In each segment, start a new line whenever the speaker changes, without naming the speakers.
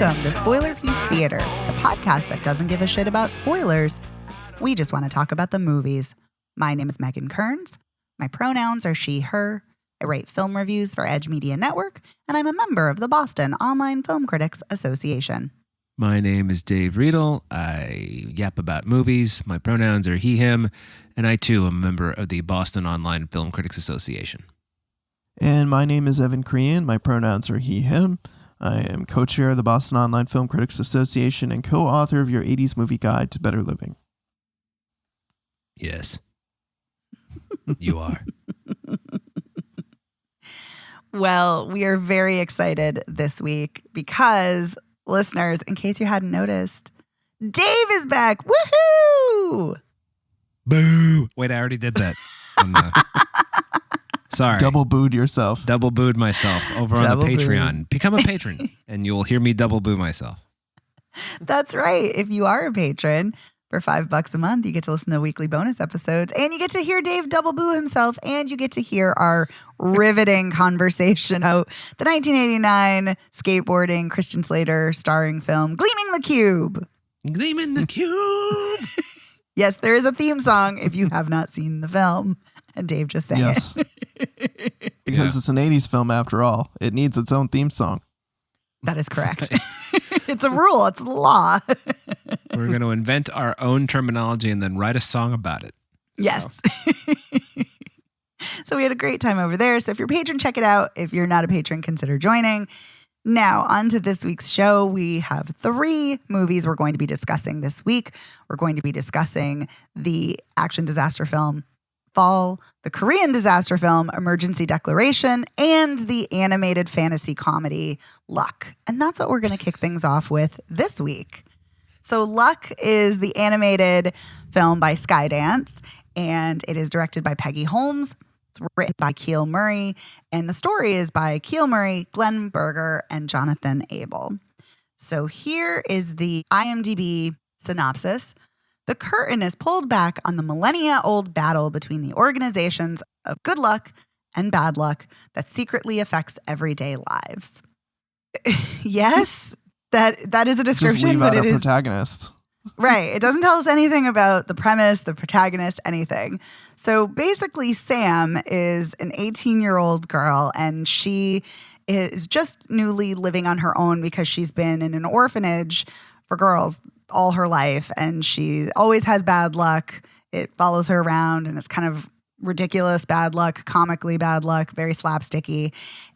Welcome to Spoiler Piece Theater, the podcast that doesn't give a shit about spoilers. We just want to talk about the movies. My name is Megan Kearns. My pronouns are she, her. I write film reviews for Edge Media Network, and I'm a member of the Boston Online Film Critics Association.
My name is Dave Riedel. I yap about movies. My pronouns are he, him, and I too am a member of the Boston Online Film Critics Association.
And my name is Evan Crean. My pronouns are he, him. I am co-chair of the Boston Online Film Critics Association and co-author of your 80s movie guide to better living.
Yes, you are.
Well, we are very excited this week because, listeners, in case you hadn't noticed, Dave is back. Woohoo!
Boo! Wait, I already did that. Sorry.
Double booed yourself.
Double booed myself over on
Double
the Patreon.
booed.
Become a patron, and you'll hear me double boo myself.
That's right. If you are a patron, for $5 a month, you get to listen to weekly bonus episodes, and you get to hear Dave double boo himself, and you get to hear our riveting conversation about the 1989 skateboarding Christian Slater starring film Gleaming the Cube.
Gleaming the Cube!
Yes, there is a theme song if you have not seen the film, and Dave just sang
Yes.
it.
Because it's an 80s film after all. It needs its own theme song.
That is correct. It's a rule. It's the law.
We're going to invent our own terminology and then write a song about it.
Yes. So we had a great time over there. So if you're a patron, check it out. If you're not a patron, consider joining. Now, on to this week's show. We have 3 movies we're going to be discussing this week. We're going to be discussing the action disaster film Fall, the Korean disaster film Emergency Declaration, and the animated fantasy comedy Luck. And that's what we're going to kick things off with this week. So Luck is the animated film by Skydance, and it is directed by Peggy Holmes. It's written by Keel Murray, and the story is by Keel Murray, Glenn Berger, and Jonathan Abel. So here is the IMDb synopsis. The curtain is pulled back on the millennia-old battle between the organizations of good luck and bad luck that secretly affects everyday lives. Yes, that is a description,
Just leave
but
out
it
a
is
protagonist.
right. It doesn't tell us anything about the premise, the protagonist, anything. So basically, Sam is an 18-year-old girl, and she is just newly living on her own because she's been in an orphanage for girls all her life, and she always has bad luck. It follows her around, and it's kind of ridiculous bad luck, comically bad luck, very slapsticky.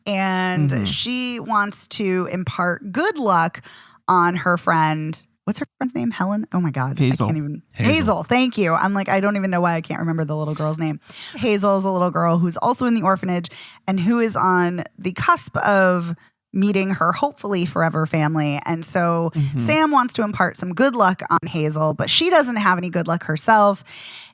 And she wants to impart good luck on her friend. What's her friend's name? Helen? Oh my God.
Hazel.
I can't even.
Hazel.
Hazel. Thank you. I'm like, I don't even know why I can't remember the little girl's name. Hazel is a little girl who's also in the orphanage and who is on the cusp of meeting her hopefully forever family. And so Sam wants to impart some good luck on Hazel, but she doesn't have any good luck herself.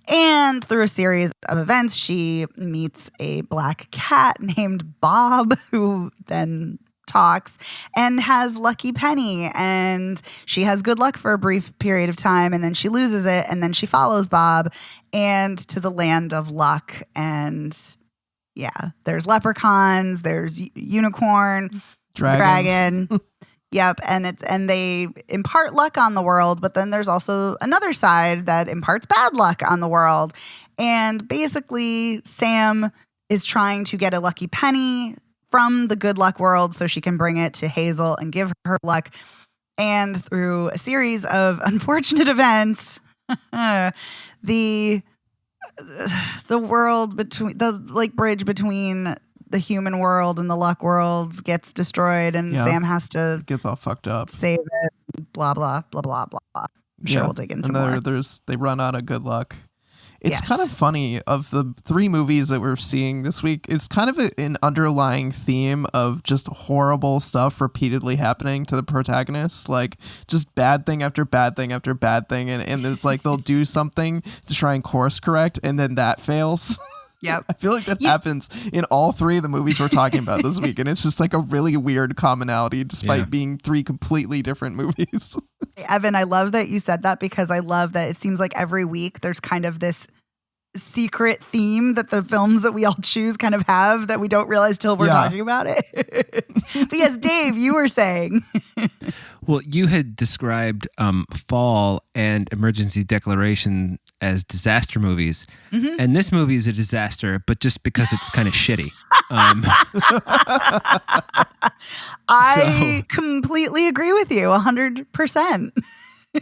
And through a series of events, she meets a black cat named Bob, who then talks and has Lucky Penny. And she has good luck for a brief period of time, and then she loses it, and then she follows Bob and to the land of luck. And yeah, there's leprechauns, there's unicorn, dragon. Yep. And they impart luck on the world, but then there's also another side that imparts bad luck on the world. And basically, Sam is trying to get a lucky penny from the good luck world so she can bring it to Hazel and give her luck. And through a series of unfortunate events, the world between the bridge between the human world and the luck worlds gets destroyed, and Sam has to
Gets all fucked up.
save it. Blah blah blah blah blah. I'm sure we'll dig into
and
more.
They run out of good luck. It's
Yes.
kind of funny, of the 3 movies that we're seeing this week, it's kind of an underlying theme of just horrible stuff repeatedly happening to the protagonists, like just bad thing after bad thing after bad thing, and there's like they'll do something to try and course correct, and then that fails.
Yep.
I feel like that happens in all 3 of the movies we're talking about this week, and it's just like a really weird commonality despite being 3 completely different movies.
Evan, I love that you said that, because I love that it seems like every week there's kind of this secret theme that the films that we all choose kind of have that we don't realize till we're talking about it. But yes, Dave, you were saying.
Well, you had described Fall and Emergency Declaration as disaster movies.
Mhm.
And this movie is a disaster, but just because it's kind of shitty. Um,
I completely agree with you 100%.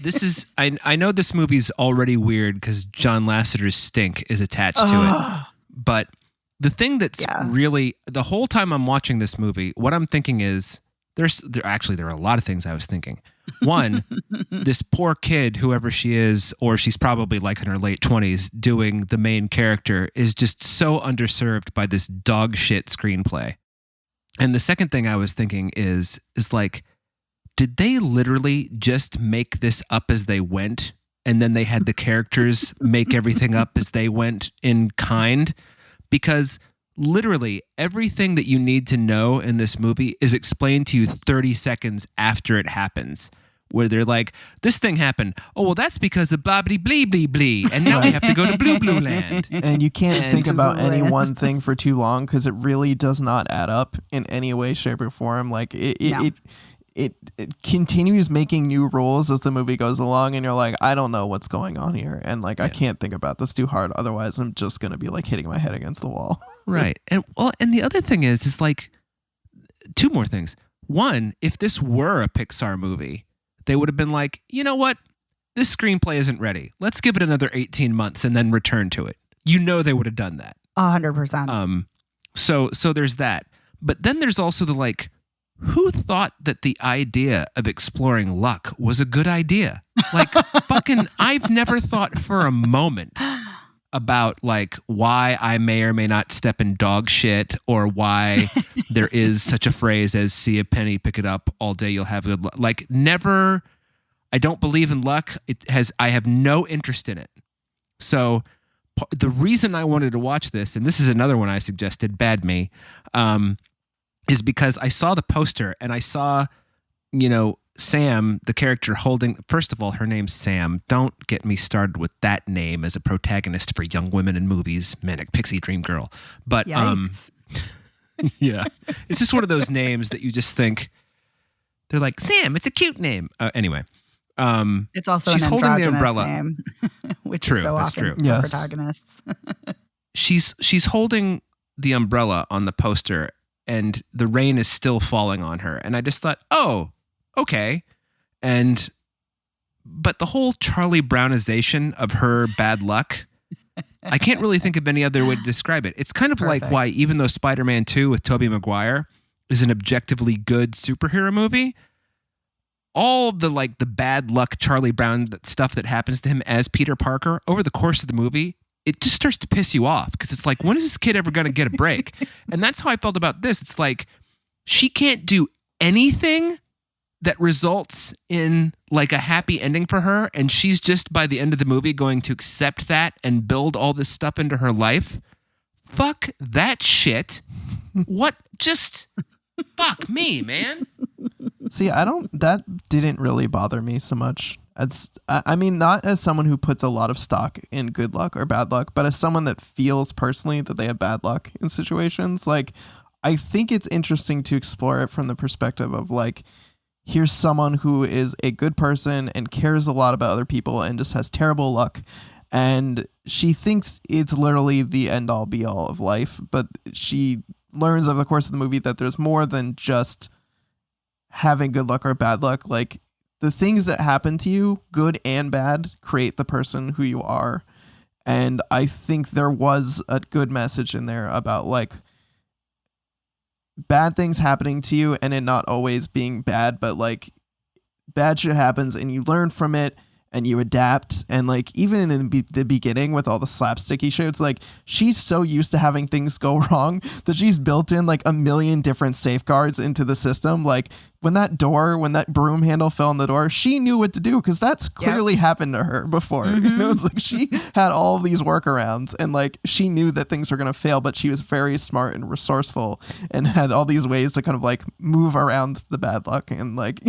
this is, I know this movie's already weird because John Lasseter's stink is attached to it. But the thing that's really, the whole time I'm watching this movie, what I'm thinking is, there are a lot of things I was thinking. One, this poor kid, whoever she is, or she's probably like in her late 20s, doing the main character, is just so underserved by this dog shit screenplay. And the second thing I was thinking is like, did they literally just make this up as they went? And then they had the characters make everything up as they went in kind? Because literally everything that you need to know in this movie is explained to you 30 seconds after it happens, where they're like, this thing happened. Oh, well, that's because of blah, blee, blee, blee, blee. And now we have to go to Blue Blue Land.
And you can't think about any one thing for too long because it really does not add up in any way, shape, or form. Like it continues making new rules as the movie goes along, and you're like, I don't know what's going on here, and like I can't think about this too hard, otherwise I'm just gonna be like hitting my head against the wall.
Right. And the other thing is like, two more things. One, if this were a Pixar movie, they would have been like, you know what, this screenplay isn't ready, let's give it another 18 months and then return to it. You know, they would have done that
100%.
So there's that. But then there's also the like, who thought that the idea of exploring luck was a good idea? Like, fucking, I've never thought for a moment about like why I may or may not step in dog shit, or why there is such a phrase as see a penny, pick it up, all day you'll have good luck. Like, never. I don't believe in luck. I have no interest in it. So the reason I wanted to watch this, and this is another one I suggested, Bad Me, is because I saw the poster and I saw, Sam, the character holding, first of all, her name's Sam. Don't get me started with that name as a protagonist for young women in movies, Manic Pixie Dream Girl. But, yeah, it's just one of those names that you just think, they're like, Sam, it's a cute name. Anyway.
It's also
she's
an
holding the
androgynous
umbrella.
name, which
True,
is so
that's
often
true.
for
Yes.
protagonists.
She's holding the umbrella on the poster, and the rain is still falling on her. And I just thought, oh, okay. But the whole Charlie Brownization of her bad luck, I can't really think of any other way to describe it. It's kind of like why, even though Spider-Man 2 with Tobey Maguire is an objectively good superhero movie, all the bad luck Charlie Brown stuff that happens to him as Peter Parker over the course of the movie, it just starts to piss you off, because it's like, when is this kid ever going to get a break? And that's how I felt about this. It's like, she can't do anything that results in like a happy ending for her, and she's just, by the end of the movie, going to accept that and build all this stuff into her life. Fuck that shit. What? Just fuck me, man.
See, that didn't really bother me so much. I mean, not as someone who puts a lot of stock in good luck or bad luck, but as someone that feels personally that they have bad luck in situations. Like, I think it's interesting to explore it from the perspective of like, here's someone who is a good person and cares a lot about other people and just has terrible luck. And she thinks it's literally the end all be all of life, but she learns over the course of the movie that there's more than just having good luck or bad luck. Like, the things that happen to you, good and bad, create the person who you are. And I think there was a good message in there about like bad things happening to you and it not always being bad, but like bad shit happens and you learn from it and you adapt. And like, even in the beginning with all the slapsticky shit, it's like, she's so used to having things go wrong that she's built in like a million different safeguards into the system. Like, when that broom handle fell on the door, she knew what to do, because that's clearly happened to her before.
Mm-hmm.
It's like she had all of these workarounds, and like she knew that things were going to fail, but she was very smart and resourceful and had all these ways to kind of like move around the bad luck. And like,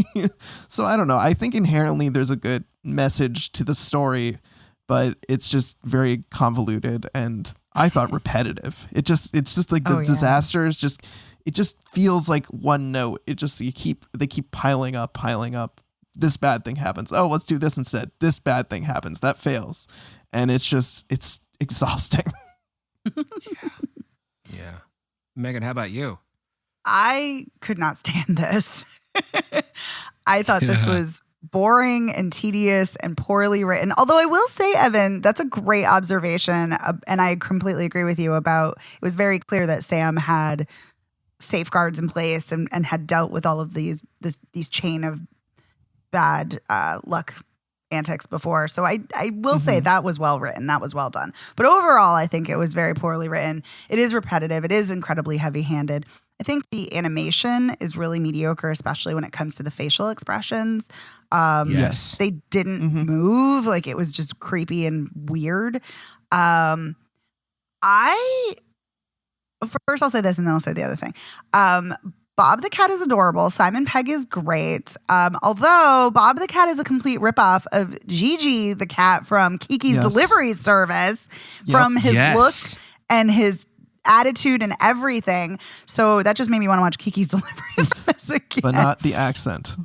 so I don't know. I think inherently there's a good message to the story, but it's just very convoluted and I thought repetitive. It's just like the disasters it just feels like one note. They keep piling up. this bad thing happens. Oh, let's do this instead. This bad thing happens. That fails. And it's exhausting.
Yeah. Megan, how about you?
I could not stand this. I thought this was boring and tedious and poorly written. Although I will say, Evan, that's a great observation. And I completely agree with you about it was very clear that Sam had safeguards in place and had dealt with all of these chain of bad luck antics before. So I will say that was well written. That was well done. But overall, I think it was very poorly written. It is repetitive. It is incredibly heavy-handed. I think the animation is really mediocre, especially when it comes to the facial expressions.
Yes.
They didn't move. Like, it was just creepy and weird. First I'll say this and then I'll say the other thing. Bob the Cat is adorable. Simon Pegg is great. Although Bob the Cat is a complete ripoff of Gigi the cat from Kiki's Delivery Service from his look and his attitude and everything. So that just made me want to watch Kiki's Delivery Service again.
But not the accent.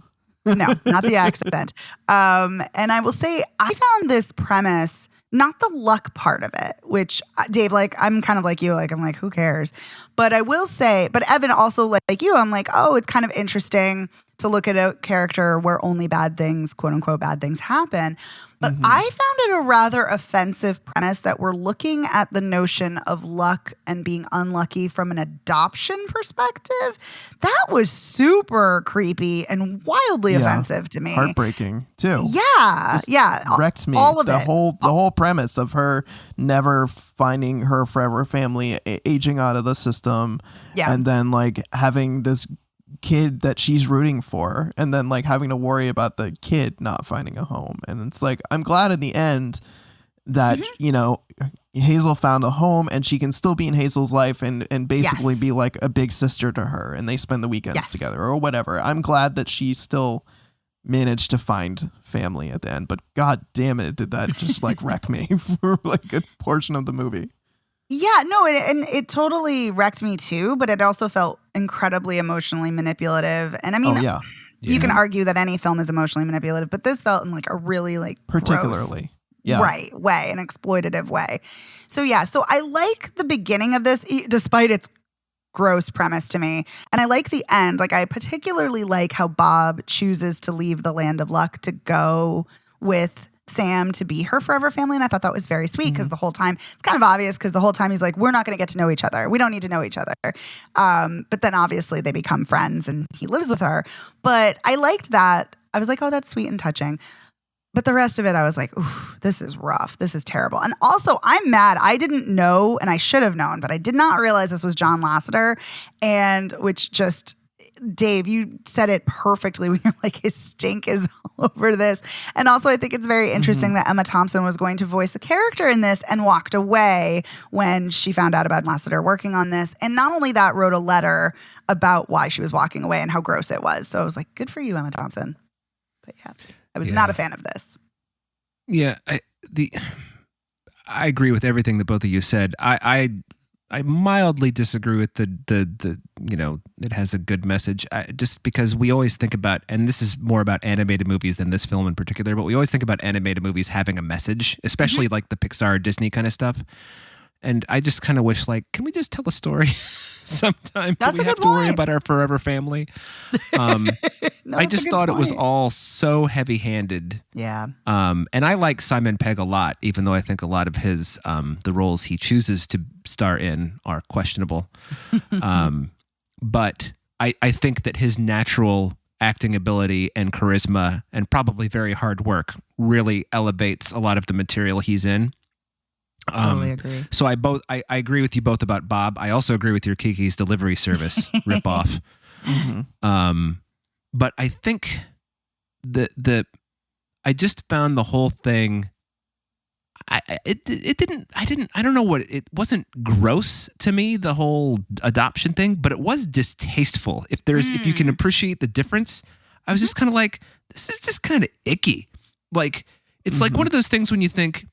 No, not the accent. And I will say, I found this premise, not the luck part of it, which Dave, like, I'm kind of like you, like, I'm like, who cares? But I will say, but Evan also like you, I'm like, oh, it's kind of interesting to look at a character where only bad things, quote unquote, bad things happen. But I found it a rather offensive premise that we're looking at the notion of luck and being unlucky from an adoption perspective. That was super creepy and wildly offensive to me.
Heartbreaking too.
Yeah.
Wrecked me.
All of
the
it.
whole premise of her never finding her forever family, aging out of the system, and then like having this kid that she's rooting for, and then like having to worry about the kid not finding a home. And it's like, I'm glad in the end that you know, Hazel found a home and she can still be in Hazel's life and basically be like a big sister to her, and they spend the weekends together or whatever. I'm glad that she still managed to find family at the end, but god damn it, did that just like wreck me for like a good portion of the movie.
Yeah, no, and it totally wrecked me too, but it also felt incredibly emotionally manipulative. And I mean, you can argue that any film is emotionally manipulative, but this felt in like a really like
particularly
gross, way, an exploitative way. So I like the beginning of this, despite its gross premise to me. And I like the end. Like, I particularly like how Bob chooses to leave the land of luck to go with Sam to be her forever family. And I thought that was very sweet because the whole time, it's kind of obvious because the whole time he's like, we're not going to get to know each other. We don't need to know each other. But then obviously they become friends and he lives with her. But I liked that. I was like, oh, that's sweet and touching. But the rest of it, I was like, ooh, this is rough. This is terrible. And also, I'm mad. I didn't know, and I should have known, but I did not realize this was John Lasseter. And which just, Dave, you said it perfectly when you're like, his stink is all over this. And also, I think it's very interesting that Emma Thompson was going to voice a character in this and walked away when she found out about Lasseter working on this. And not only that, wrote a letter about why she was walking away and how gross it was. So I was like, good for you, Emma Thompson. But I was not a fan of this.
Yeah, I agree with everything that both of you said. I mildly disagree with the you know, it has a good message. Just because we always think about, and this is more about animated movies than this film in particular, but we always think about animated movies having a message, especially like the Pixar, Disney kind of stuff. And I just kind of wish, like, can we just tell a story sometime?
That's
Do we have to worry about our forever family? I just thought it was all so heavy-handed.
Yeah.
And I like Simon Pegg a lot, even though I think a lot of his the roles he chooses to star in are questionable. But I think that his natural acting ability and charisma and probably very hard work really elevates a lot of the material he's in.
Totally agree.
So I agree with you both about Bob. I also agree with your Kiki's Delivery Service ripoff. But I think I just found the whole thing. I don't know what it wasn't gross to me, the whole adoption thing, but it was distasteful. If you can appreciate the difference, I was just kind of like, this is just kind of icky. Like, it's like one of those things when you think,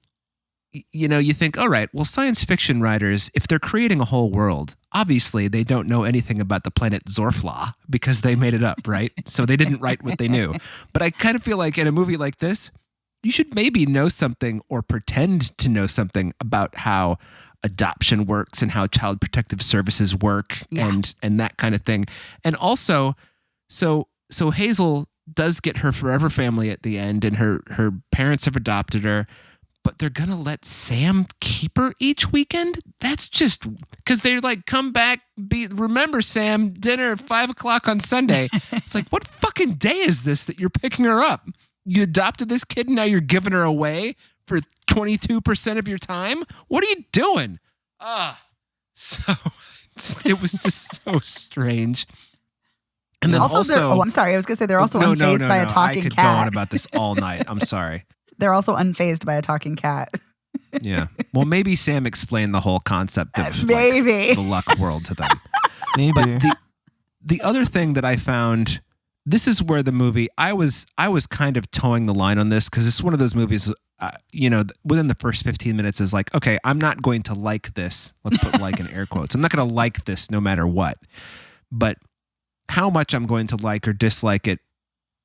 you know, you think, all right, well, science fiction writers, if they're creating a whole world, obviously they don't know anything about the planet Zorfla because they made it up, right? So they didn't write what they knew. But I kind of feel like in a movie like this, you should maybe know something or pretend to know something about how adoption works and how child protective services work and that kind of thing. And also, so Hazel does get her forever family at the end, and her parents have adopted her, but they're gonna let Sam keep her each weekend? That's just because they're like, come back, remember Sam, dinner at 5:00 on Sunday. It's like, what fucking day is this that you're picking her up? You adopted this kid and now you're giving her away for 22% of your time? What are you doing? So it was just so strange. And then also,
I'm sorry. I was going to say they're also unfazed by a talking cat.
I could go on about this all night. I'm sorry.
They're also unfazed by a talking cat.
Yeah. Well, maybe Sam explained the whole concept of
maybe
the luck world to them.
Maybe.
But the other thing that I found, this is where the movie, I was kind of towing the line on this because it's one of those movies, within the first 15 minutes is like, okay, I'm not going to like this. Let's put like in air quotes. I'm not going to like this no matter what. But how much I'm going to like or dislike it,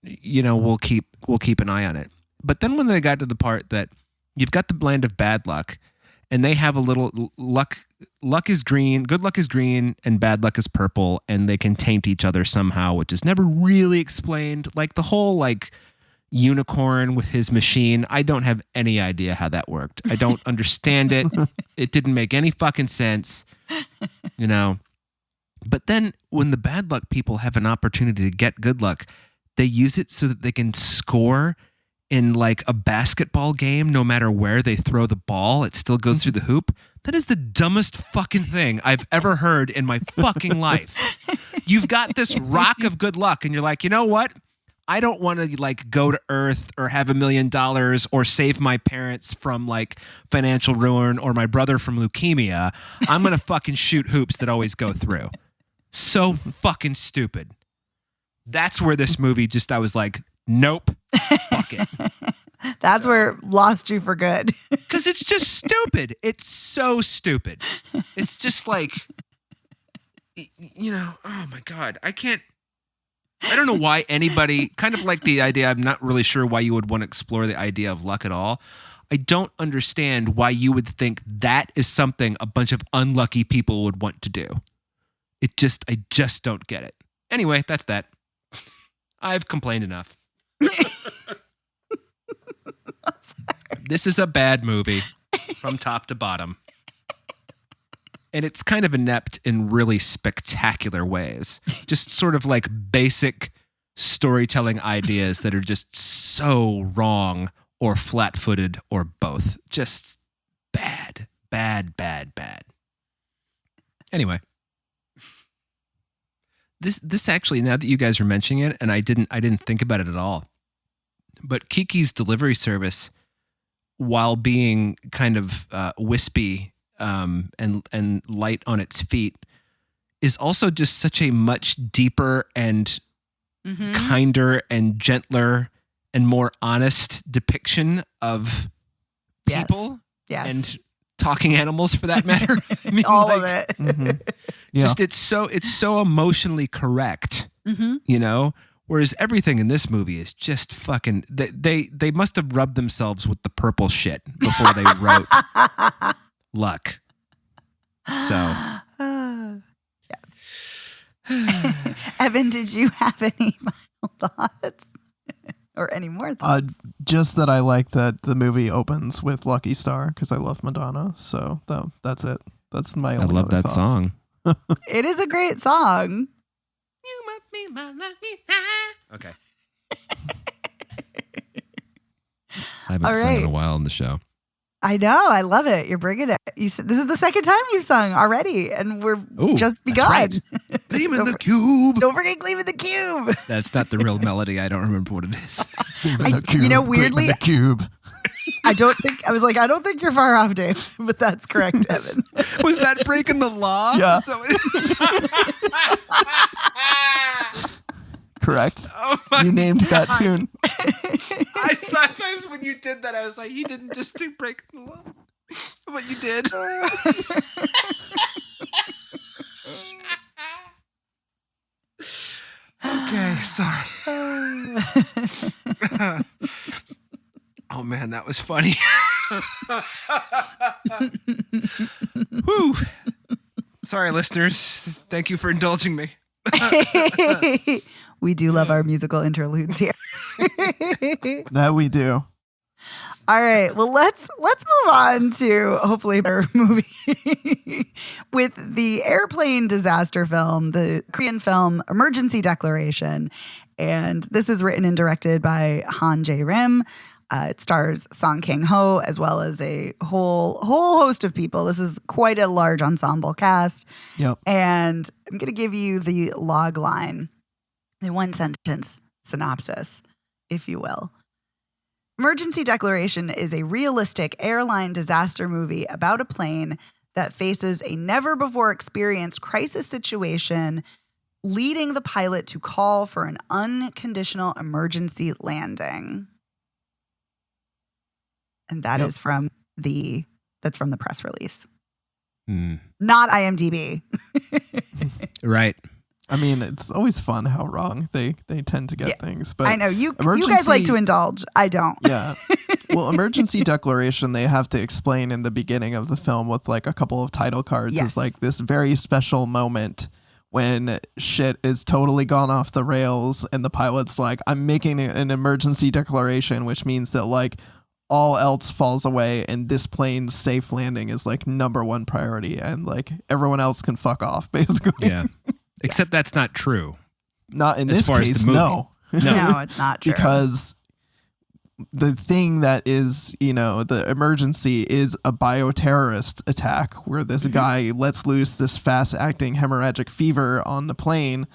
we'll keep an eye on it. But then when they got to the part that you've got the land of bad luck, and they have a little luck is green, good luck is green, and bad luck is purple, and they can taint each other somehow, which is never really explained. Like the whole unicorn with his machine, I don't have any idea how that worked. I don't understand it. It didn't make any fucking sense, But then when the bad luck people have an opportunity to get good luck, they use it so that they can score in like a basketball game. No matter where they throw the ball, it still goes through the hoop. That is the dumbest fucking thing I've ever heard in my fucking life. You've got this rock of good luck and you're like, you know what? I don't want to go to Earth or have $1 million or save my parents from financial ruin or my brother from leukemia. I'm going to fucking shoot hoops that always go through. So fucking stupid. That's where this movie I was like, nope, fuck it.
That's where it lost you for good.
Because it's just stupid. It's so stupid. It's just oh my God. I don't know why anybody, kind of like the idea, I'm not really sure why you would want to explore the idea of luck at all. I don't understand why you would think that is something a bunch of unlucky people would want to do. I just don't get it. Anyway, that's that. I've complained enough. This is a bad movie from top to bottom. And it's kind of inept in really spectacular ways. Just sort of basic storytelling ideas that are just so wrong or flat-footed or both. Just bad, bad, bad, bad. Anyway. This actually, now that you guys are mentioning it, and I didn't think about it at all, but Kiki's delivery service, while being kind of wispy and light on its feet, is also just such a much deeper and kinder and gentler and more honest depiction of people and talking animals, for that matter. I mean,
all of it.
Yeah.
Just it's so emotionally correct, Whereas everything in this movie is just fucking. They must have rubbed themselves with the purple shit before they wrote luck. So,
Evan, did you have any final thoughts? Or any more thoughts?
Just that I like that the movie opens with Lucky Star because I love Madonna. So that's it. That's my only
I love that
thought.
song.
It is a great song.
You must be my lucky star. Okay. I haven't sung in a while on the show.
I know. I love it. You're bringing it. You said this is the second time you've sung already, and we're just begun.
Right. Gleam in the Cube.
Don't forget Gleam in the Cube.
That's not the real melody. I don't remember what it is.
Weirdly,
the cube.
I don't think you're far off, Dave, but that's correct, Evan.
Was that breaking the law?
Yeah. Correct.
Oh my
you named that tune.
I thought when you did that, I was like, you didn't just do break the law. But you did. Okay, sorry. Oh man, that was funny. Whew. Sorry, listeners. Thank you for indulging me.
We do love our musical interludes here.
That we do.
All right. Well, let's move on to hopefully a better movie with the airplane disaster film, the Korean film Emergency Declaration. And this is written and directed by Han Jae-rim. It stars Song Kang-ho as well as a whole host of people. This is quite a large ensemble cast.
Yep.
And I'm going to give you the log line, the one sentence synopsis, if you will. Emergency Declaration is a realistic airline disaster movie about a plane that faces a never-before-experienced crisis situation, leading the pilot to call for an unconditional emergency landing. And that is from the press release. Not IMDb.
Right.
I mean, it's always fun how wrong they tend to get things. But
I know you guys like to indulge. I don't.
Yeah. Well, Emergency Declaration, they have to explain in the beginning of the film with like a couple of title cards.
Yes.
Is like this very special moment when shit is totally gone off the rails and the pilot's like, I'm making an emergency declaration, which means that like all else falls away and this plane's safe landing is like number one priority and like everyone else can fuck off basically.
Yeah. Except that's not true.
Not in
As
this
far as
case,
the movie.
no.
No, it's not true.
Because the thing that is, the emergency is a bioterrorist attack where this guy lets loose this fast-acting hemorrhagic fever on the plane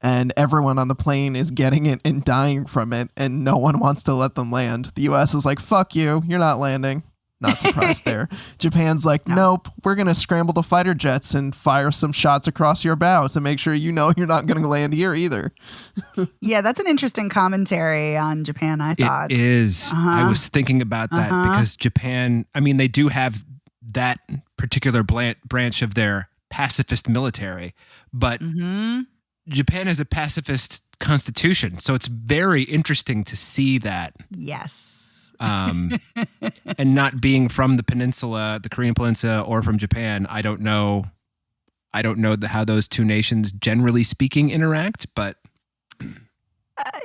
and everyone on the plane is getting it and dying from it and no one wants to let them land. The U.S. is like, fuck you, you're not landing. Not surprised there. Japan's like, nope, we're going to scramble the fighter jets and fire some shots across your bow to make sure you know you're not going to land here either.
Yeah, that's an interesting commentary on Japan, I thought.
It is. I was thinking about that because Japan, I mean, they do have that particular branch of their pacifist military, but Japan has a pacifist constitution. So it's very interesting to see that.
Yes.
And not being from the peninsula, the Korean peninsula, or from Japan, I don't know how those two nations, generally speaking, interact. But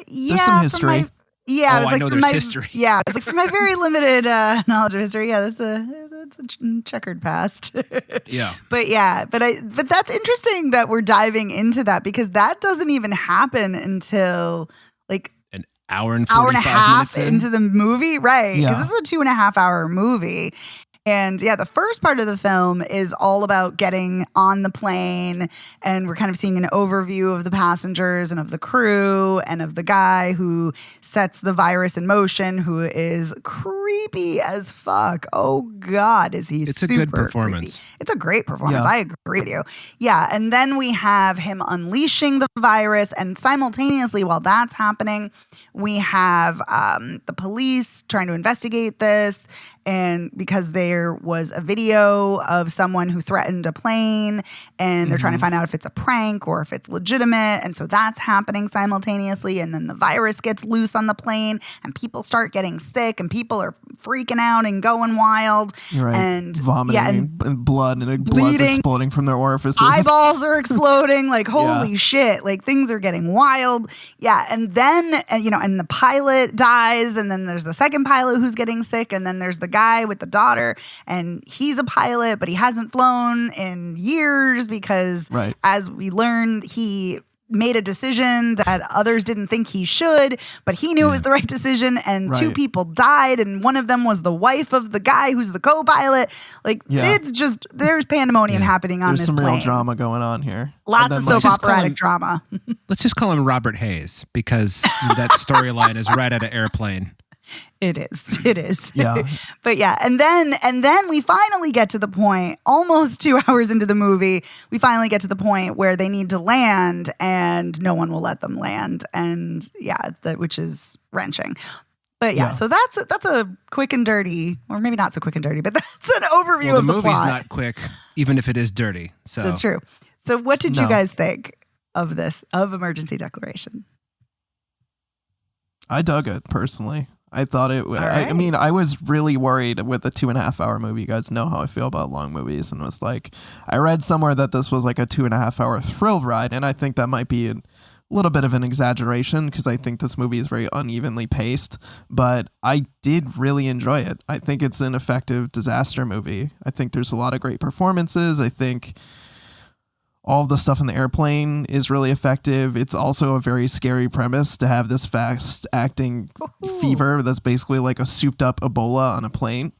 there's some history.
I know there's history.
Yeah, it's like from my very limited knowledge of history. Yeah, that's a checkered past.
Yeah,
but that's interesting that we're diving into that because that doesn't even happen until like
hour and
a half
minutes
into the movie, right? Because
Yeah.
this is a 2.5 hour movie. And yeah, the first part of the film is all about getting on the plane, and we're kind of seeing an overview of the passengers and of the crew and of the guy who sets the virus in motion, who is creepy as fuck. Oh God, is he?
It's
super
a good performance.
Creepy. It's a great performance.
Yeah.
I agree with you. Yeah, and then we have him unleashing the virus, and simultaneously while that's happening, we have the police trying to investigate this. And because there was a video of someone who threatened a plane and they're trying to find out if it's a prank or if it's legitimate. And so that's happening simultaneously. And then the virus gets loose on the plane and people start getting sick and people are freaking out and going wild.
Right.
And
vomiting and blood and blood's
bleeding.
exploding from their orifices.
Eyeballs are exploding. Like, holy shit. Like, things are getting wild. Yeah. And then, and the pilot dies. And then there's the second pilot who's getting sick. And then there's the guy with the daughter. And he's a pilot, but he hasn't flown in years because, as we learned, he made a decision that others didn't think he should, but he knew it was the right decision. And two people died, and one of them was the wife of the guy who's the co-pilot. Like, it's just, there's pandemonium happening on this plane.
There's some real drama going on here.
Lots of soap operatic drama.
Let's just call him Robert Hayes because that storyline is right out of Airplane.
It is.
Yeah.
But yeah, and then we finally get to the point, almost 2 hours into the movie, we finally get to the point where they need to land and no one will let them land. And which is wrenching. But so that's a quick and dirty, or maybe not so quick and dirty, but that's an overview of the
movie's
plot.
not quick, even if it is dirty. So
That's true. So what did you guys think of this, of Emergency Declaration?
I dug it personally. I thought it.
right.
I mean, I was really worried with a 2.5-hour movie. You guys know how I feel about long movies, and was like, I read somewhere that this was like a 2.5-hour thrill ride, and I think that might be a little bit of an exaggeration because I think this movie is very unevenly paced. But I did really enjoy it. I think it's an effective disaster movie. I think there's a lot of great performances. I think all of the stuff in the airplane is really effective. It's also a very scary premise to have this fast acting fever that's basically like a souped up Ebola on a plane.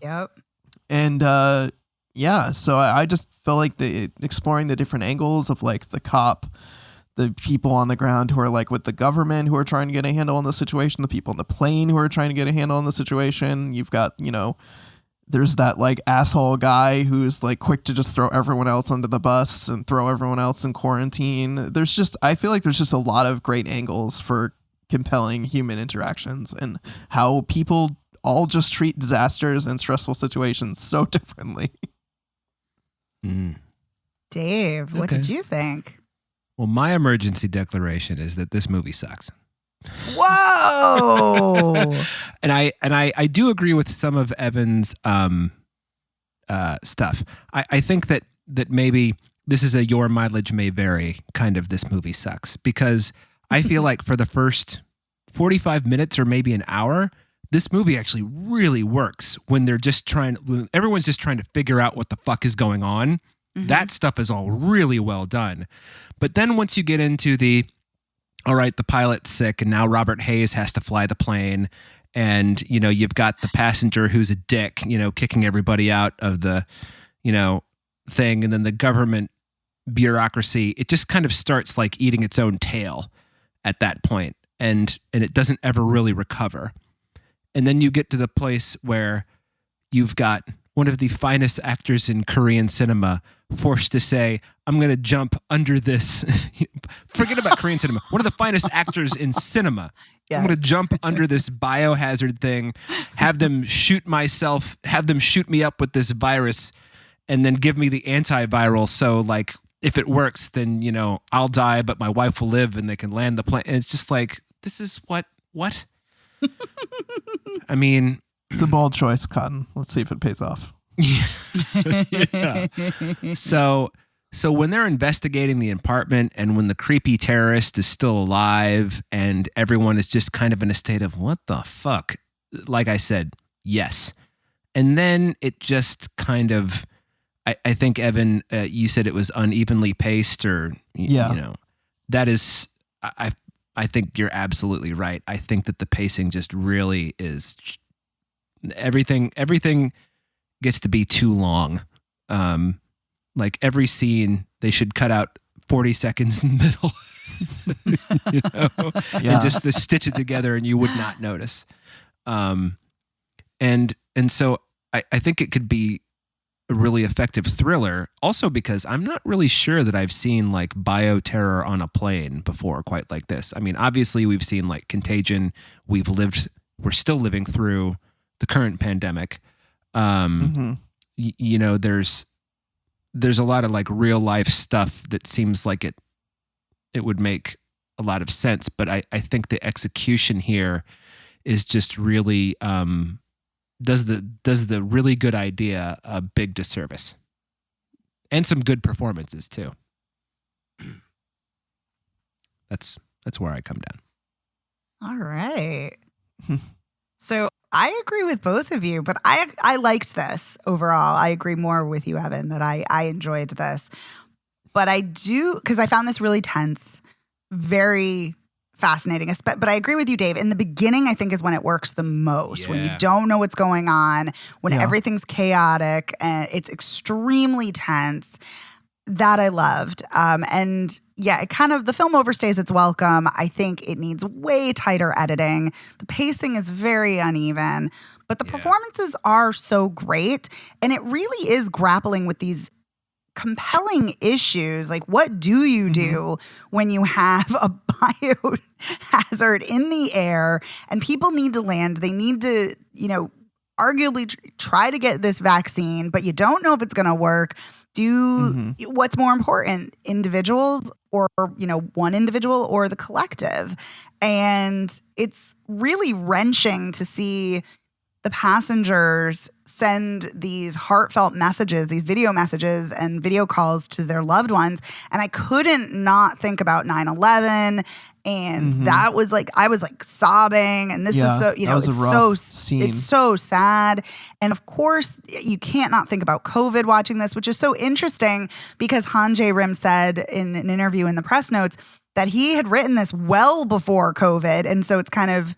Yep.
And yeah, so I just felt like exploring the different angles of like the cop, the people on the ground who are like with the government who are trying to get a handle on the situation, the people on the plane who are trying to get a handle on the situation. You've got, there's that like asshole guy who's like quick to just throw everyone else under the bus and throw everyone else in quarantine. I feel like there's just a lot of great angles for compelling human interactions and how people all just treat disasters and stressful situations so differently.
Dave, what
Okay.
did you think?
Well, my emergency declaration is that this movie sucks.
Whoa.
And I do agree with some of Evan's stuff. I think that maybe this is a your mileage may vary kind of this movie sucks, because I feel like for the first 45 minutes or maybe an hour, this movie actually really works when when everyone's just trying to figure out what the fuck is going on. That stuff is all really well done. But then once you get into all right, the pilot's sick and now Robert Hayes has to fly the plane, and you've got the passenger who's a dick, kicking everybody out of the thing, and then the government bureaucracy, it just kind of starts like eating its own tail at that point, and it doesn't ever really recover. And then you get to the place where you've got one of the finest actors in Korean cinema forced to say, I'm going to jump under this. Forget about Korean cinema. One of the finest actors in cinema.
Yes.
I'm going to jump under this biohazard thing, have them shoot me up with this virus, and then give me the antiviral. So like, if it works, then, I'll die, but my wife will live and they can land the plane. And it's just like, this is what? I mean,
It's a bold choice, Cotton. Let's see if it pays off.
yeah. So when they're investigating the apartment, and when the creepy terrorist is still alive, and everyone is just kind of in a state of what the fuck, like I said, yes. And then it just kind of, I think, Evan, you said it was unevenly paced, or that is, I think you're absolutely right. I think that the pacing just really is. Everything gets to be too long. Like every scene, they should cut out 40 seconds in the middle, and just to stitch it together, and you would not notice. And so I think it could be a really effective thriller, also because I'm not really sure that I've seen like bioterror on a plane before quite like this. I mean, obviously we've seen like Contagion. We're still living through the current pandemic. There's a lot of like real life stuff that seems like it would make a lot of sense, but I think the execution here is just really does the really good idea a big disservice, and some good performances too. That's where I come down.
All right. So I agree with both of you, but I liked this overall. I agree more with you, Evan, that I enjoyed this. But I do, because I found this really tense, very fascinating. But I agree with you, Dave. In the beginning, I think is when it works the most. When you don't know what's going on, when everything's chaotic and it's extremely tense. That I loved. And yeah, it kind of, the film overstays its welcome. I think it needs way tighter editing. The pacing is very uneven, but the performances are so great. And it really is grappling with these compelling issues. Like, what do you do when you have a biohazard in the air and people need to land? They need to, arguably try to get this vaccine, but you don't know if it's going to work. what's more important, individuals or, one individual or the collective? And it's really wrenching to see the passengers send these heartfelt messages, these video messages and video calls to their loved ones. And I couldn't not think about 9/11. And that was like, I was like sobbing. And this is so, it's so sad. And of course, you can't not think about COVID watching this, which is so interesting because Han Jae-rim said in an interview in the press notes that he had written this well before COVID. And so it's kind of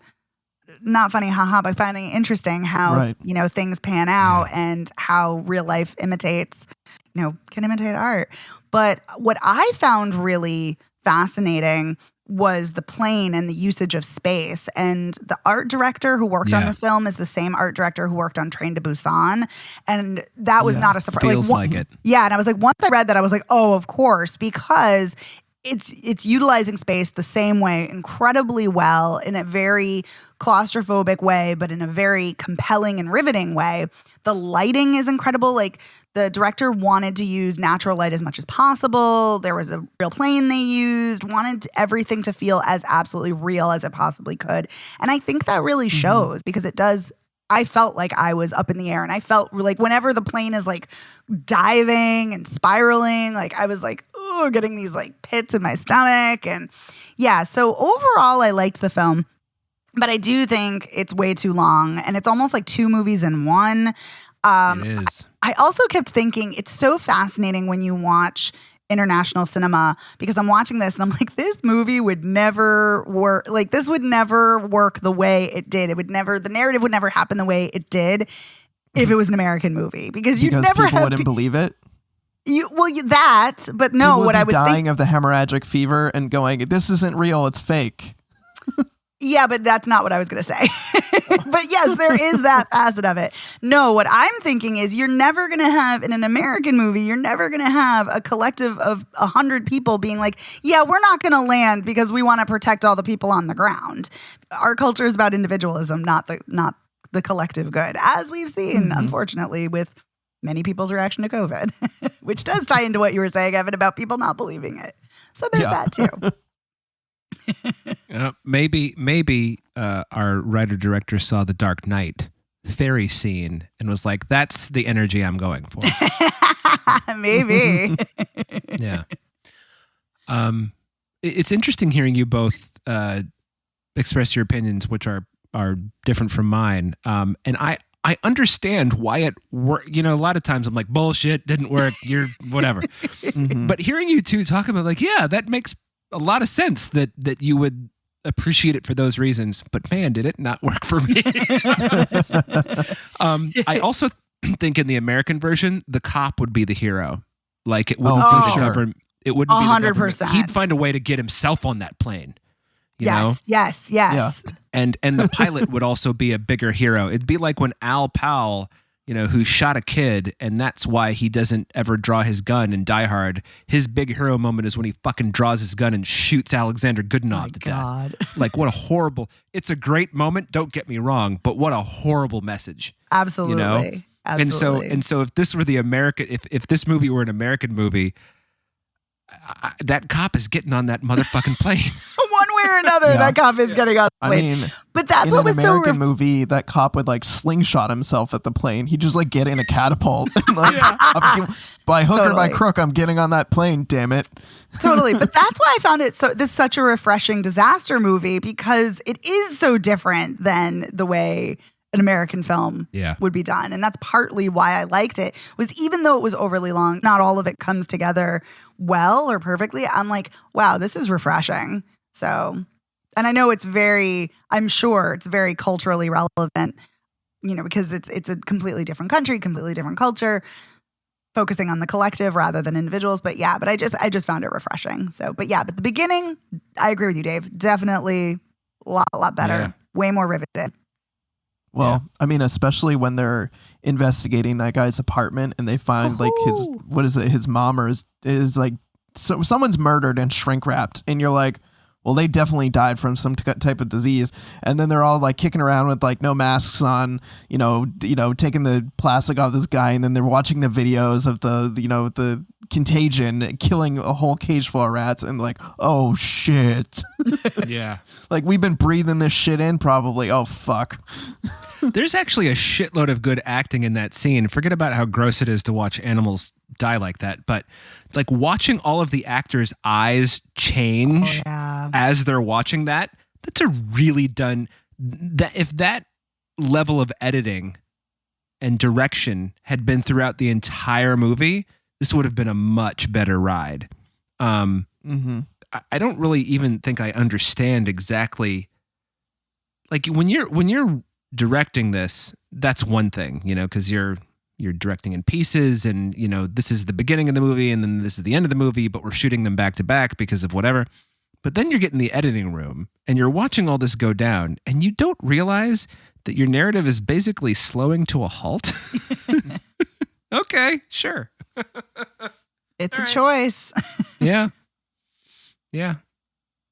not funny, haha, but finding it interesting how, things pan out and how real life imitates, can imitate art. But what I found really fascinating was the plane and the usage of space. And the art director who worked on this film is the same art director who worked on Train to Busan. And that was not a surprise.
Feels like it.
Yeah. And I was like, once I read that, I was like, oh, of course, because it's utilizing space the same way incredibly well in a very claustrophobic way, but in a very compelling and riveting way. The lighting is incredible. Like the director wanted to use natural light as much as possible. There was a real plane they used, wanted everything to feel as absolutely real as it possibly could. And I think that really shows because it does. I felt like I was up in the air and I felt like whenever the plane is like diving and spiraling, like I was like, ooh, getting these like pits in my stomach. And yeah, so overall I liked the film, but I do think it's way too long and it's almost like two movies in one.
It is.
I also kept thinking it's so fascinating when you watch international cinema because I'm watching this and I'm like, this movie would never work. Like this would never work the way it did. The narrative would never happen the way it did if it was an American movie because you'd never
people wouldn't believe it.
But no,
people
what I was
dying of the hemorrhagic fever and going, this isn't real. It's fake.
Yeah, but that's not what I was going to say. But yes, there is that facet of it. No, what I'm thinking is you're never going to have, in an American movie, you're never going to have a collective of 100 people being like, yeah, we're not going to land because we want to protect all the people on the ground. Our culture is about individualism, not the collective good, as we've seen, unfortunately, with many people's reaction to COVID, which does tie into what you were saying, Evan, about people not believing it. So there's that too.
Maybe our writer-director saw The Dark Knight ferry scene and was like, that's the energy I'm going for.
Maybe.
Yeah. It's interesting hearing you both express your opinions, which are different from mine. And I understand why it worked. A lot of times I'm like, bullshit, didn't work, you're whatever. But hearing you two talk about like, yeah, that makes a lot of sense that you would appreciate it for those reasons, but man, did it not work for me. I also think in the American version, the cop would be the hero. Like it wouldn't be the government. It wouldn't be the government.
100%.
He'd find a way to get himself on that plane. You know?
Yes.
Yeah.
And the pilot would also be a bigger hero. It'd be like when Al Powell, who shot a kid, and that's why he doesn't ever draw his gun in Die Hard. His big hero moment is when he fucking draws his gun and shoots Alexander Goodenough to death. Like, what a horrible... It's a great moment, don't get me wrong, but what a horrible message.
Absolutely. Absolutely.
And so if this were the American... If this movie were an American movie, that cop is getting on that motherfucking plane.
One way or another, that cop is getting on the plane.
I mean,
but that's
in
what
an
was
American movie, that cop would like slingshot himself at the plane. He'd just like get in a catapult. And, like, by hook or by crook, I'm getting on that plane, damn it.
Totally. But that's why I found it such a refreshing disaster movie because it is so different than the way an American film would be done. And that's partly why I liked it, was even though it was overly long, not all of it comes together well or perfectly. I'm like, wow, this is refreshing. So, and I know I'm sure it's very culturally relevant, because it's a completely different country, completely different culture, focusing on the collective rather than individuals. But yeah, but I just found it refreshing. So, but the beginning, I agree with you, Dave. Definitely a lot better, way more riveted.
Well, I mean, especially when they're investigating that guy's apartment and they find like his mom or his like, so someone's murdered and shrink wrapped. And you're like, well, they definitely died from some type of disease. And then they're all like kicking around with like no masks on, taking the plastic off this guy. And then they're watching the videos of the contagion killing a whole cage full of rats, and like, oh shit.
Yeah.
Like, we've been breathing this shit in probably. Oh fuck.
There's actually a shitload of good acting in that scene. Forget about how gross it is to watch animals die like that, but like watching all of the actors' eyes change as they're watching that's a really done. That if that level of editing and direction had been throughout the entire movie, this would have been a much better ride. I don't really even think I understand exactly. Like when you're directing this, that's one thing, because you're directing in pieces, and this is the beginning of the movie and then this is the end of the movie, but we're shooting them back to back because of whatever. But then you're getting the editing room and you're watching all this go down, and you don't realize that your narrative is basically slowing to a halt. Okay, sure.
It's a choice.
Yeah.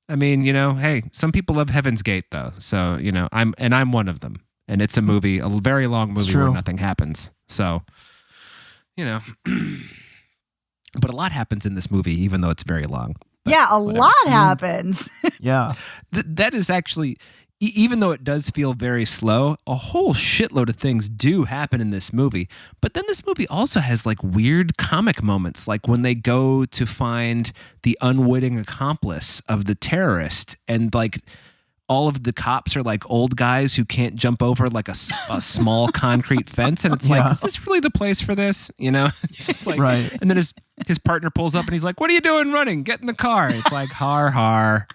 I mean, hey, some people love Heaven's Gate though. So, I'm one of them. And it's a movie, a very long movie where nothing happens. So, but a lot happens in this movie, even though it's very long. But
yeah, a lot happens.
Yeah.
That is actually, even though it does feel very slow, a whole shitload of things do happen in this movie. But then this movie also has like weird comic moments, like when they go to find the unwitting accomplice of the terrorist, and like all of the cops are like old guys who can't jump over like a small concrete fence. And it's like, is this really the place for this? It's like,
right.
And then his partner pulls up and he's like, what are you doing running? Get in the car. It's like, har.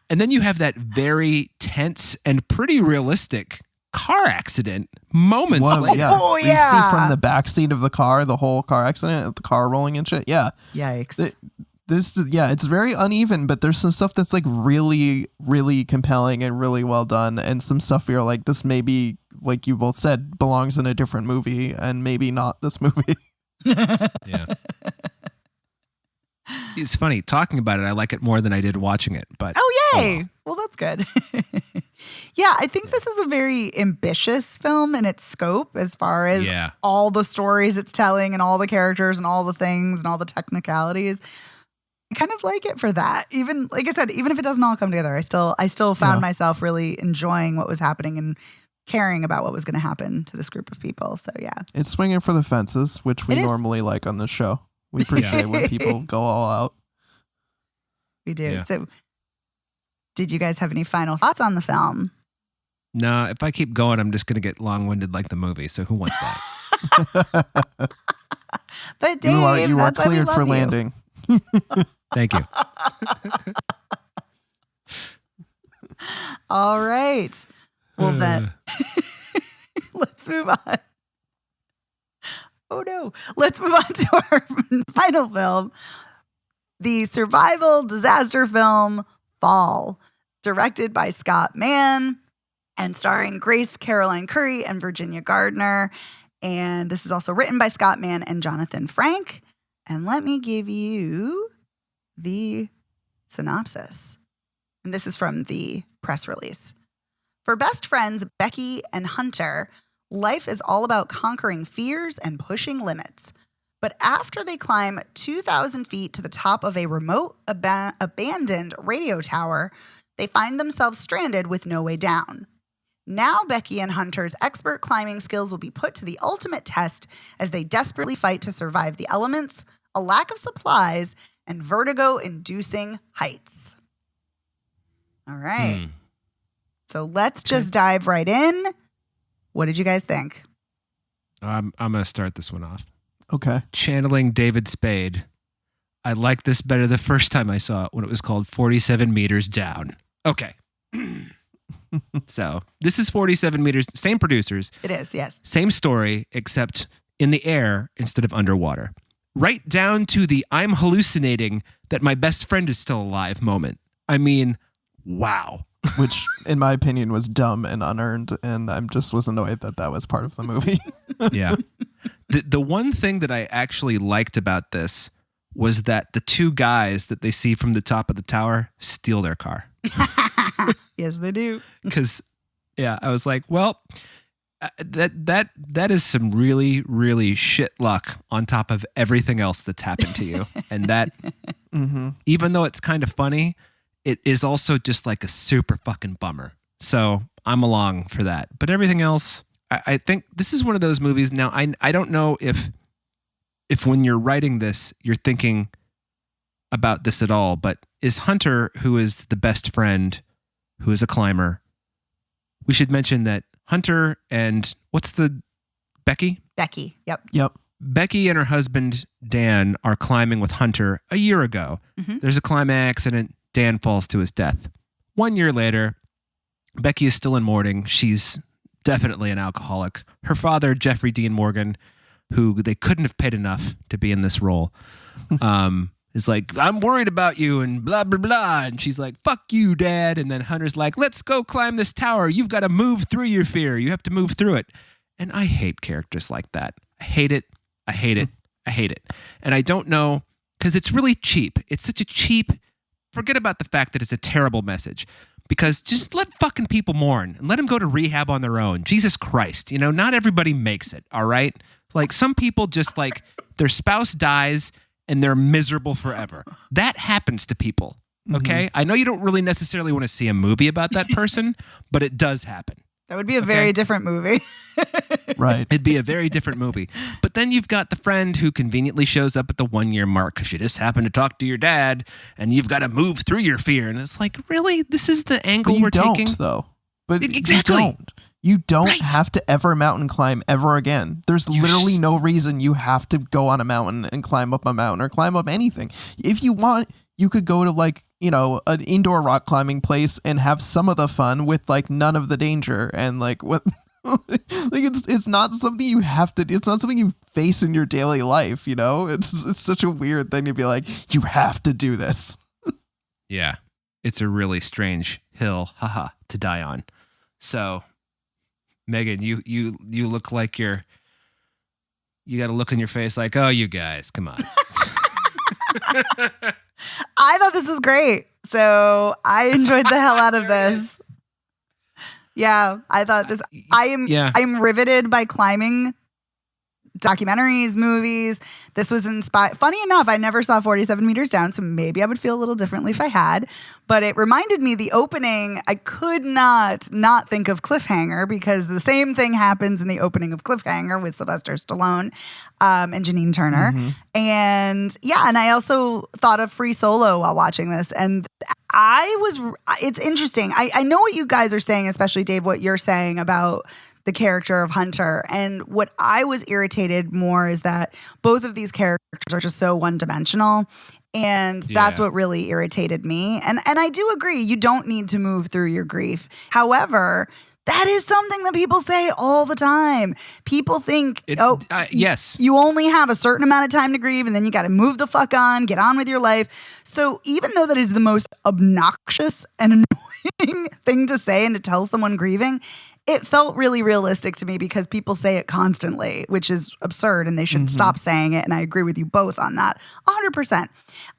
And then you have that very tense and pretty realistic car accident moments later.
Yeah.
Oh, yeah.
You see from the backseat of the car, the whole car accident, the car rolling and shit. Yeah.
Yikes.
It's very uneven, but there's some stuff that's like really, really compelling and really well done. And some stuff you're like, this maybe, like you both said, belongs in a different movie and maybe not this movie.
Yeah. It's funny talking about it. I like it more than I did watching it, but
yay. Well, that's good. Yeah, I think this is a very ambitious film in its scope as far as all the stories it's telling and all the characters and all the things and all the technicalities. I kind of like it for that. Even, like I said, even if it doesn't all come together, I still found myself really enjoying what was happening and caring about what was going to happen to this group of people. So yeah.
It's swinging for the fences, which we normally like on this show. We appreciate when people go all out.
We do. Yeah. So did you guys have any final thoughts on the film?
No, if I keep going, I'm just going to get long-winded like the movie. So who wants that?
But Dave,
you are cleared for landing.
Thank you.
All right. Well, then let's move on. Oh, no. Let's move on to our final film, the survival disaster film Fall, directed by Scott Mann and starring Grace Caroline Curry and Virginia Gardner. And this is also written by Scott Mann and Jonathan Frank. And let me give you the synopsis. And this is from the press release. For best friends Becky and Hunter, life is all about conquering fears and pushing limits. But after they climb 2,000 feet to the top of a remote, abandoned radio tower, they find themselves stranded with no way down. Now Becky and Hunter's expert climbing skills will be put to the ultimate test as they desperately fight to survive the elements, a lack of supplies, and vertigo-inducing heights. All right. So let's just dive right in. What did you guys think?
I'm going to start this one off.
Okay.
Channeling David Spade. I liked this better the first time I saw it when it was called 47 Meters Down. Okay. So this is 47 Meters. Same producers.
It is, yes.
Same story, except in the air instead of underwater. Right down to the I'm hallucinating that my best friend is still alive moment. I mean, wow.
Which, in my opinion, was dumb and unearned, and I just was annoyed that that was part of the movie.
Yeah. The one thing that I actually liked about this was that the two guys that they see from the top of the tower steal their car.
Yes, they do.
Because, yeah, I was like, well, that is some really, really shit luck on top of everything else that's happened to you. And that, even though it's kind of funny, it is also just like a super fucking bummer. So I'm along for that. But everything else, I think this is one of those movies. Now, I don't know if when you're writing this, you're thinking about this at all, but is Hunter, who is the best friend, who is a climber, we should mention that Hunter and Becky?
Becky. Yep.
Becky and her husband, Dan, are climbing with Hunter a year ago. There's a climbing accident. Dan falls to his death. 1 year later, Becky is still in mourning. She's definitely an alcoholic. Her father, Jeffrey Dean Morgan, who they couldn't have paid enough to be in this role, is like, I'm worried about you and blah, blah, blah. And she's like, fuck you, Dad. And then Hunter's like, let's go climb this tower. You've got to move through your fear. You have to move through it. And I hate characters like that. I hate it. And I don't know, because it's really cheap. It's such a cheap, forget about the fact that it's a terrible message. Because just let fucking people mourn and let them go to rehab on their own. Jesus Christ. Not everybody makes it, all right? Like, some people just, like, their spouse dies and they're miserable forever. That happens to people, okay? I know you don't really necessarily want to see a movie about that person, but it does happen.
That would be a very different movie.
Right.
It'd be a very different movie. But then you've got the friend who conveniently shows up at the 1 year mark because you just happened to talk to your dad and you've got to move through your fear. And it's like, really? This is the angle we're taking?
Though. But
exactly.
You don't have to ever mountain climb ever again. There's literally no reason you have to go on a mountain and climb up a mountain or climb up anything. If you want, you could go to an indoor rock climbing place and have some of the fun with none of the danger and what it's not something you have to, it's not something you face in your daily life, It's such a weird thing to be like, you have to do this.
Yeah. It's a really strange hill, to die on. So, Megan, you look like you got a look on your face like, oh, you guys, come on.
I thought this was great. So I enjoyed the hell out of this. Yeah, I thought this. I'm riveted by climbing documentaries, movies. This was inspired. Funny enough, I never saw 47 Meters Down, so maybe I would feel a little differently if I had. But it reminded me, the opening, I could not think of Cliffhanger, because the same thing happens in the opening of Cliffhanger with Sylvester Stallone and Janine Turner. And I also thought of Free Solo while watching this. And it's interesting. I know what you guys are saying, especially Dave, what you're saying about the character of Hunter. And what I was irritated more is that both of these characters are just so one-dimensional. And that's what really irritated me. And I do agree, you don't need to move through your grief. However, that is something that people say all the time. People think,
yes,
you only have a certain amount of time to grieve, and then you got to move the fuck on, get on with your life. So even though that is the most obnoxious and annoying thing to say and to tell someone grieving, it felt really realistic to me, because people say it constantly, which is absurd, and they should stop saying it. And I agree with you both on that 100%.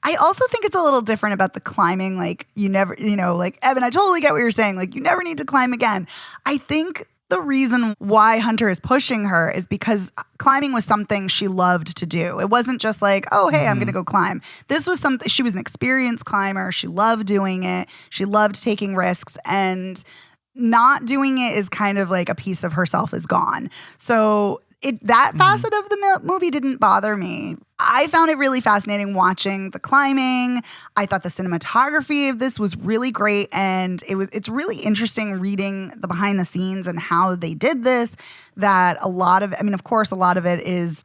I also think it's a little different about the climbing. Like, you never, Evan, I totally get what you're saying. Like, you never need to climb again. I think the reason why Hunter is pushing her is because climbing was something she loved to do. It wasn't just like, oh, hey, I'm going to go climb. This was something, she was an experienced climber. She loved doing it. She loved taking risks, and not doing it is kind of like a piece of herself is gone. So that facet of the movie didn't bother me. I found it really fascinating watching the climbing. I thought the cinematography of this was really great, and it's really interesting reading the behind the scenes and how they did this. That of course, a lot of it is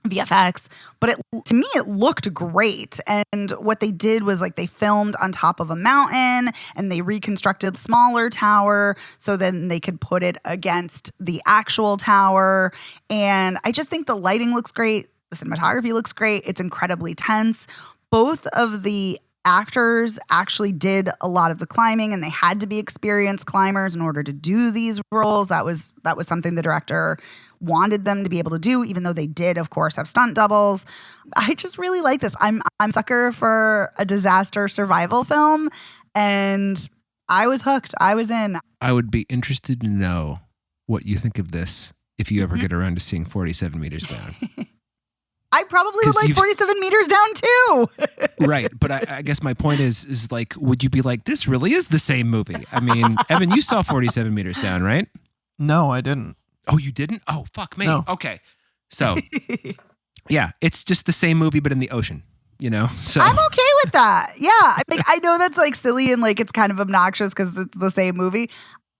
VFX, but to me it looked great. And what they did was they filmed on top of a mountain, and they reconstructed a smaller tower so then they could put it against the actual tower. And I just think the lighting looks great. The cinematography looks great. It's incredibly tense. Both of the actors actually did a lot of the climbing, and they had to be experienced climbers in order to do these roles. That was something the director wanted them to be able to do, even though they did, of course, have stunt doubles. I just really like this. I'm a sucker for a disaster survival film, and I was hooked. I was in.
I would be interested to know what you think of this if you ever get around to seeing 47 Meters Down.
I probably would
'Cause
like 47 Meters Down too.
Right. But I guess my point is like, would you be like, this really is the same movie? I mean, Evan, you saw 47 Meters Down, right?
No, I didn't.
Oh, you didn't? Oh, fuck me.
No.
Okay. So, yeah, it's just the same movie, but in the ocean, you know? So
I'm okay with that. Yeah. I know that's like silly and like it's kind of obnoxious because it's the same movie.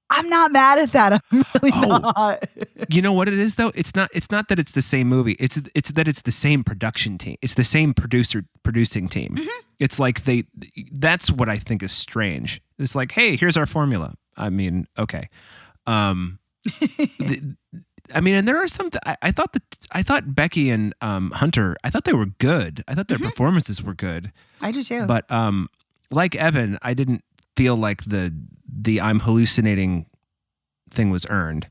I'm not mad at that. I'm really not.
You know what it is though? It's not that it's the same movie. It's that it's the same production team. It's the same producing team.
Mm-hmm.
It's like that's what I think is strange. It's like, hey, here's our formula. I mean, okay. And there are some. I thought Becky and Hunter. I thought they were good. I thought their performances were good.
I do too.
But like Evan, I didn't feel like the I'm hallucinating thing was earned.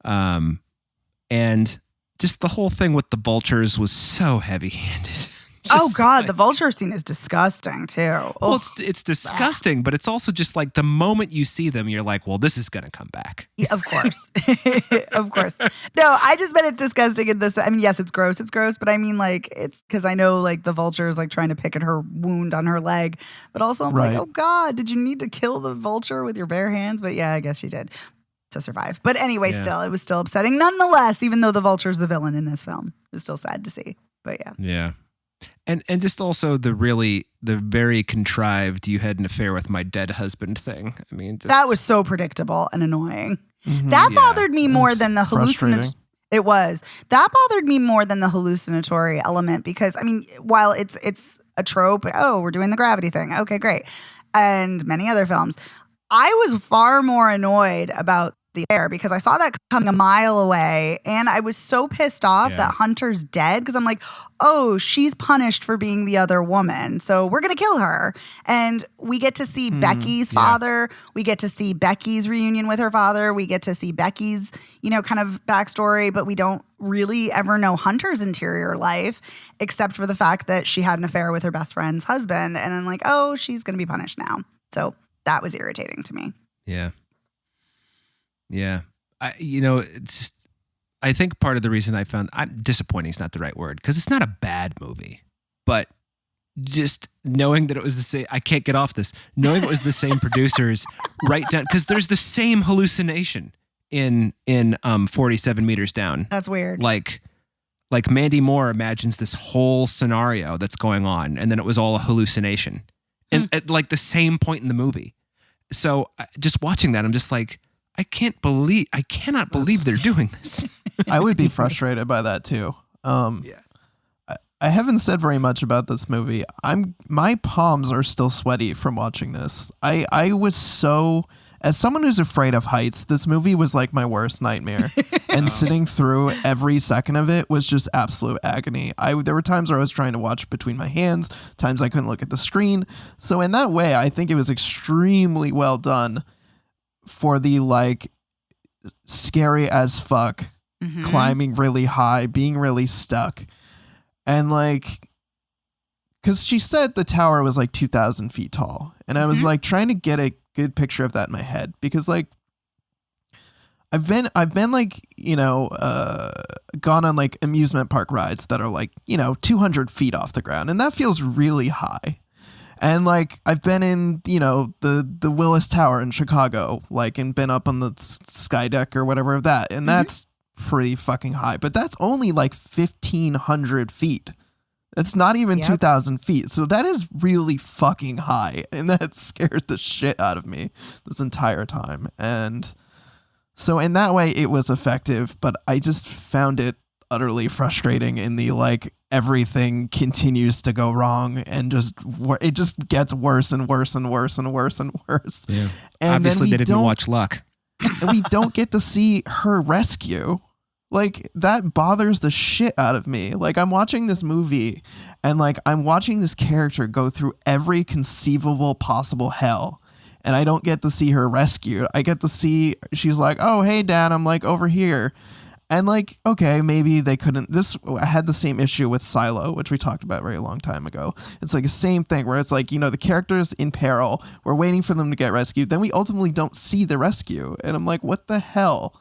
And just the whole thing with the vultures was so heavy-handed.
Oh God, the vulture scene is disgusting too.
Well, it's disgusting, but it's also just like the moment you see them, you're like, well, this is going to come back.
Yeah, of course. Of course. No, I just meant it's disgusting in this. I mean, yes, it's gross, but I mean like it's because I know like the vulture is like trying to pick at her wound on her leg, but also I'm like, oh God, did you need to kill the vulture with your bare hands? But yeah, I guess you did to survive. But anyway, still, it was still upsetting nonetheless, even though the vulture's the villain in this film. It was still sad to see, but yeah.
Yeah. And just also the very contrived you had an affair with my dead husband thing. I mean,
that was so predictable and annoying.
Mm-hmm.
That bothered me more than the
frustrating.
It was. That bothered me more than the hallucinatory element because I mean, while it's a trope, oh, we're doing the gravity thing. Okay, great. And many other films. I was far more annoyed about the air because I saw that coming a mile away and I was so pissed off that Hunter's dead because I'm like, oh, she's punished for being the other woman. So we're going to kill her. And we get to see Becky's father. We get to see Becky's reunion with her father. We get to see Becky's, kind of backstory, but we don't really ever know Hunter's interior life except for the fact that she had an affair with her best friend's husband. And I'm like, oh, she's going to be punished now. So that was irritating to me.
Yeah. Yeah. It's just, I think part of the reason I found disappointing is not the right word because it's not a bad movie, but just knowing that it was the same, I can't get off this, knowing it was the same producers right down, because there's the same hallucination in 47 Meters Down.
That's weird.
Like Mandy Moore imagines this whole scenario that's going on and then it was all a hallucination and at like the same point in the movie. So just watching that, I'm just like, I cannot believe they're doing this.
I would be frustrated by that too. I haven't said very much about this movie. My palms are still sweaty from watching this. I was so, as someone who's afraid of heights, this movie was like my worst nightmare. And sitting through every second of it was just absolute agony. There were times where I was trying to watch between my hands, times I couldn't look at the screen. So in that way, I think it was extremely well done for the like scary as fuck, climbing really high, being really stuck. And like, because she said the tower was like 2,000 feet tall. And I was like trying to get a good picture of that in my head because like, I've been like, gone on like amusement park rides that are like, 200 feet off the ground. And that feels really high. And like, I've been in, the Willis Tower in Chicago, like, and been up on the sky deck or whatever of that. And that's pretty fucking high, but that's only like 1,500 feet. It's not even 2,000 feet. So that is really fucking high. And that scared the shit out of me this entire time. And so in that way, it was effective, but I just found it utterly frustrating in the like, everything continues to go wrong and it just gets worse and worse and worse and worse and worse.
Yeah.
And
obviously they didn't watch Luck.
And we don't get to see her rescue Like, that bothers the shit out of me. Like, I'm watching this movie and like I'm watching this character go through every conceivable possible hell. And I don't get to see her rescued. I get to see she's like, oh, hey, Dad, I'm like over here. And like, okay, maybe they couldn't. I had the same issue with Silo, which we talked about a very long time ago. It's like the same thing where it's like, the character's in peril. We're waiting for them to get rescued. Then we ultimately don't see the rescue. And I'm like, what the hell?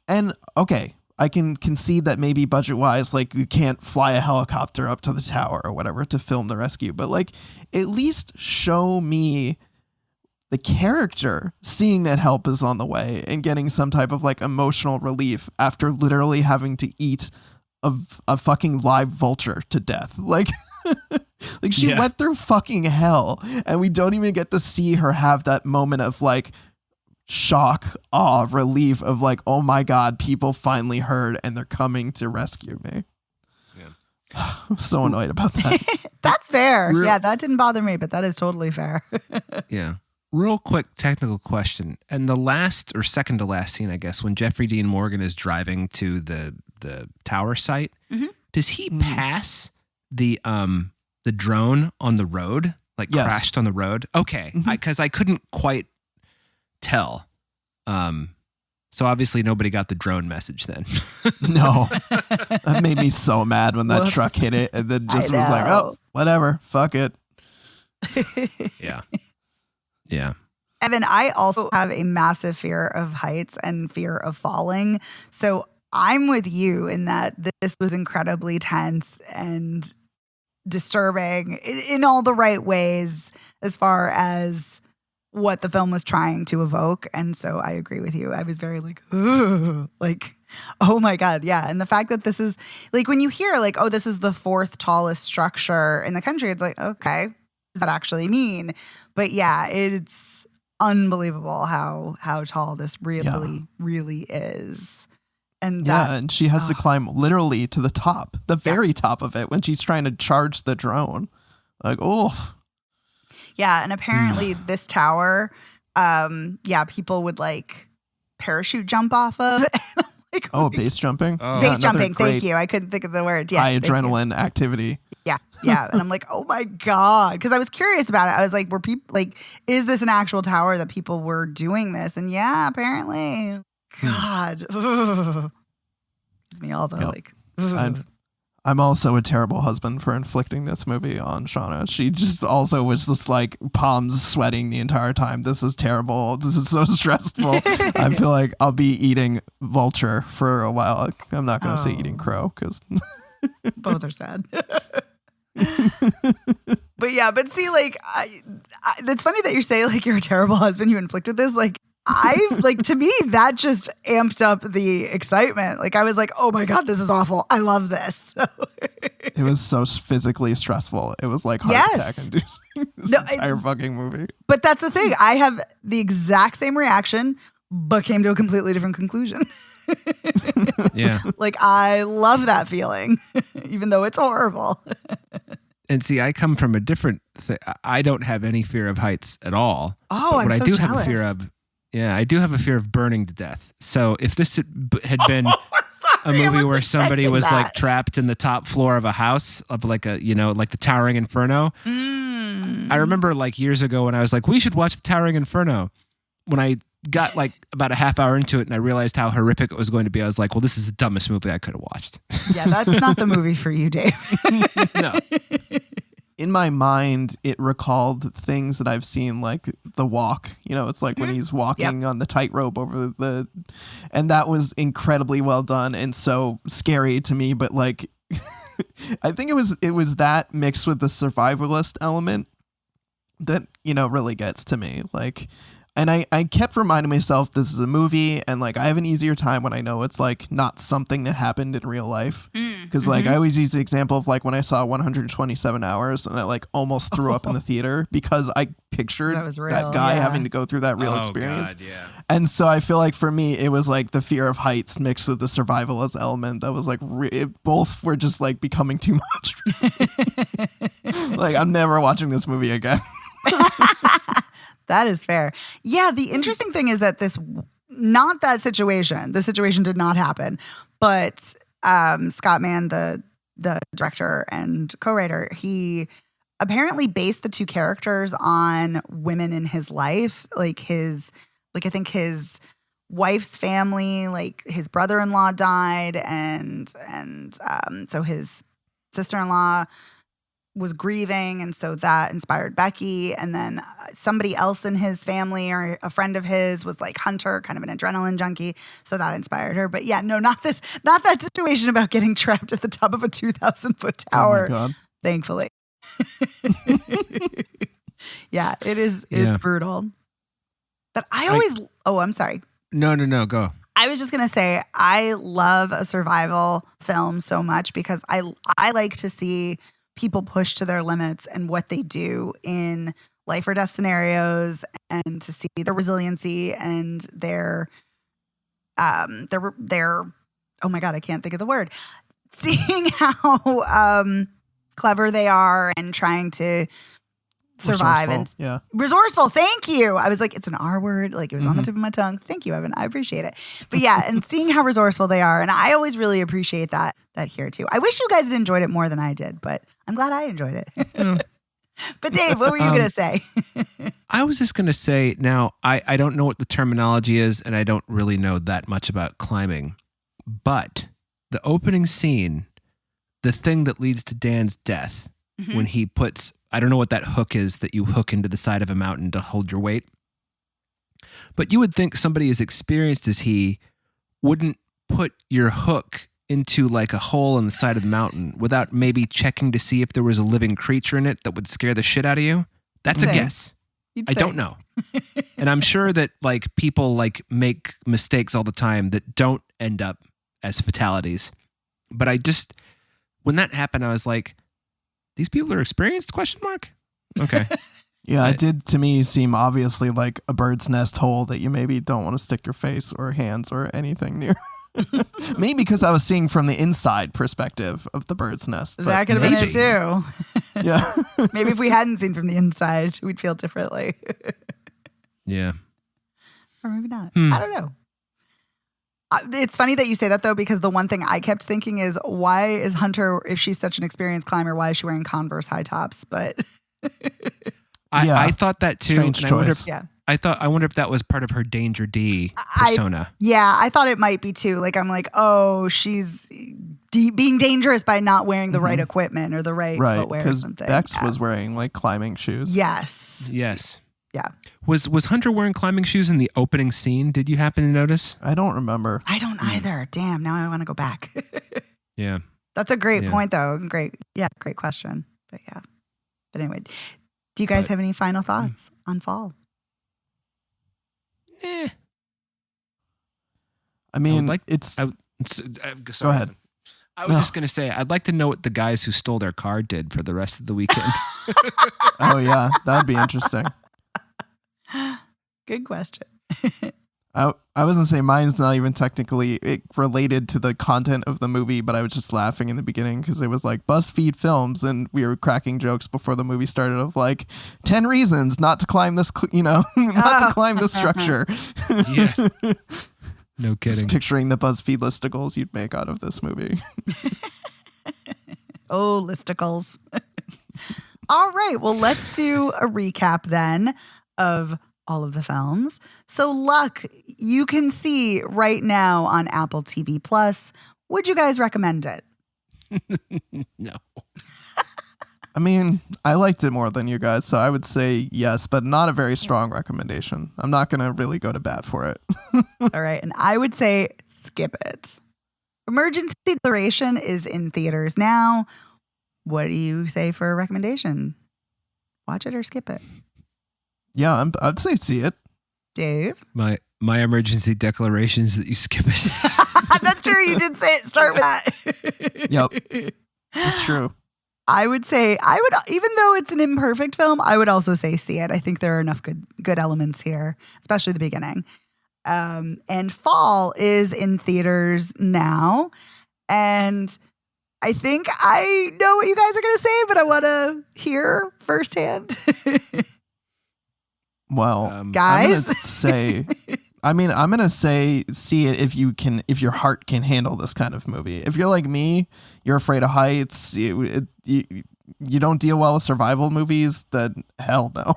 And okay, I can concede that maybe budget wise, like you can't fly a helicopter up to the tower or whatever to film the rescue. But like, at least show me the character seeing that help is on the way and getting some type of like emotional relief after literally having to eat a fucking live vulture to death. Like, like she went through fucking hell and we don't even get to see her have that moment of like shock, awe, relief of like, oh my God, people finally heard and they're coming to rescue me. Yeah. I'm so annoyed about that.
That's fair. Yeah, that didn't bother me, but that is totally fair.
Yeah. Real quick technical question. And the last or second to last scene, I guess, when Jeffrey Dean Morgan is driving to the tower site, does he pass the drone on the road? Like crashed on the road? Okay. Because I couldn't quite tell. So obviously nobody got the drone message then.
No. That made me so mad when that truck hit it and then just was like, oh, whatever. Fuck it.
Yeah. Yeah.
Evan, I also have a massive fear of heights and fear of falling. So I'm with you in that this was incredibly tense and disturbing in all the right ways as far as what the film was trying to evoke. And so I agree with you. I was very like, ugh, like, oh my God. Yeah. And the fact that this is like, when you hear like, oh, this is the fourth tallest structure in the country, it's like, okay, what does that actually mean? But yeah, it's unbelievable how tall this really is. And
and she has to climb literally to the top, the very top of it when she's trying to charge the drone. Like, oh.
Yeah, and apparently this tower, people would like parachute jump off of. And I'm like,
base jumping?
Oh. Base jumping, thank you. I couldn't think of the word. Yes,
high adrenaline activity.
Yeah. And I'm like, oh my God. Because I was curious about it. I was like, were people like, is this an actual tower that people were doing this? And yeah, apparently. God. Gives me all the like.
I'm also a terrible husband for inflicting this movie on Shauna. She just also was just like palms sweating the entire time. This is terrible. This is so stressful. I feel like I'll be eating vulture for a while. I'm not going to say eating crow because
both are sad. But see, like, it's funny that you say like you're a terrible husband. You inflicted this. Like, to me, that just amped up the excitement. Like, I was like, oh my God, this is awful. I love this.
It was so physically stressful. It was like heart attack inducing this entire fucking movie.
But that's the thing. I have the exact same reaction, but came to a completely different conclusion.
Yeah.
Like, I love that feeling, even though it's horrible.
And see, I come from a different thing. I don't have any fear of heights at all.
Oh, I'm so jealous.
I do have a fear of, I do have a fear of burning to death. So if this had been a movie where somebody was like trapped in the top floor of a house of like a, like the Towering Inferno. I remember like years ago when I was like, we should watch the Towering Inferno. When I got like about a half hour into it and I realized how horrific it was going to be, I was like, well, this is the dumbest movie I could have watched.
Yeah, that's not the movie for you, Dave.
No.
In my mind, it recalled things that I've seen, like The Walk. It's like when he's walking on the tightrope over and that was incredibly well done and so scary to me. But like, I think it was that mixed with the survivalist element that, really gets to me. Like, and I kept reminding myself this is a movie and like I have an easier time when I know it's like not something that happened in real life. Because like I always use the example of like when I saw 127 Hours and I like almost threw up in the theater because I pictured that guy having to go through that real experience. God, yeah. And so I feel like for me it was like the fear of heights mixed with the survivalist element that was like both were just like becoming too much. Like I'm never watching this movie again.
That is fair. Yeah, the interesting thing is that this not that situation. The situation did not happen. But Scott Mann, the director and co-writer, he apparently based the two characters on women in his life. I think his wife's family, like his brother-in-law died, and so his sister-in-law was grieving, and so that inspired Becky. And then somebody else in his family or a friend of his was like Hunter, kind of an adrenaline junkie, so that inspired her. But yeah, no, not that situation about getting trapped at the top of a 2,000-foot tower.
Oh my God.
Thankfully. Yeah, it's brutal. But I'm sorry.
No, go.
I was just going to say, I love a survival film so much because I like to see people push to their limits and what they do in life or death scenarios, and to see their resiliency and their oh my God, I can't think of the word. Seeing how clever they are and trying to survive and resourceful. Thank you. I was like, it's an R word. Like, it was on the tip of my tongue. Thank you, Evan. I appreciate it. But yeah, and seeing how resourceful they are. And I always really appreciate that here too. I wish you guys had enjoyed it more than I did, but I'm glad I enjoyed it. But Dave, what were you going to say?
I was just going to say, now, I don't know what the terminology is, and I don't really know that much about climbing, but the opening scene, the thing that leads to Dan's death, when he puts, I don't know what that hook is that you hook into the side of a mountain to hold your weight, but you would think somebody as experienced as he wouldn't put your hook into like a hole in the side of the mountain without maybe checking to see if there was a living creature in it that would scare the shit out of you. That's a guess. I don't know. And I'm sure that like people like make mistakes all the time that don't end up as fatalities. But when that happened, I was like, these people are experienced? ? Okay.
Yeah, it did to me seem obviously like a bird's nest hole that you maybe don't want to stick your face or hands or anything near. Maybe because I was seeing from the inside perspective of the bird's nest.
That could have been it too.
Yeah.
Maybe if we hadn't seen from the inside, we'd feel differently.
Yeah.
Or maybe not. I don't know. It's funny that you say that though, because the one thing I kept thinking is, why is Hunter, if she's such an experienced climber, why is she wearing Converse high tops? But
I thought that too.
Strange choice.
I wonder if that was part of her Danger D persona.
I thought it might be too. Like, I'm like, oh, she's being dangerous by not wearing the right equipment or the right footwear or something.
Bex was wearing like climbing shoes.
Yes. Yeah.
Was Hunter wearing climbing shoes in the opening scene? Did you happen to notice?
I don't remember.
I don't either. Damn, now I want to go back.
Yeah.
That's a great point though. Great question. But yeah. But anyway, do you guys have any final thoughts on Fall?
I mean,
go
ahead.
I was just going to say, I'd like to know what the guys who stole their car did for the rest of the weekend.
Oh yeah, that'd be interesting.
Good question.
I was gonna say mine's not even technically related to the content of the movie, but I was just laughing in the beginning because it was like BuzzFeed Films, and we were cracking jokes before the movie started of like 10 reasons not to climb this, not to climb this structure.
Yeah, no kidding.
Just picturing the BuzzFeed listicles you'd make out of this movie.
Oh, listicles. All right, well, let's do a recap then of all of the films. So, Luck, you can see right now on Apple TV Plus. Would you guys recommend it?
No.
I mean, I liked it more than you guys, so I would say yes, but not a very strong recommendation. I'm not going to really go to bat for it.
All right, and I would say skip it. Emergency Declaration is in theaters now. What do you say for a recommendation? Watch it or skip it?
Yeah, I'd say see it.
Dave?
My emergency declaration is that you skip it.
That's true. You did say it. Start with that.
Yep. That's true.
I would say, even though it's an imperfect film, I would also say see it. I think there are enough good elements here, especially the beginning. And Fall is in theaters now. And I think I know what you guys are going to say, but I want to hear firsthand.
Well,
guys,
I mean, I'm gonna say see it if your heart can handle this kind of movie. If you're like me, you're afraid of heights. You don't deal well with survival movies. Then hell no.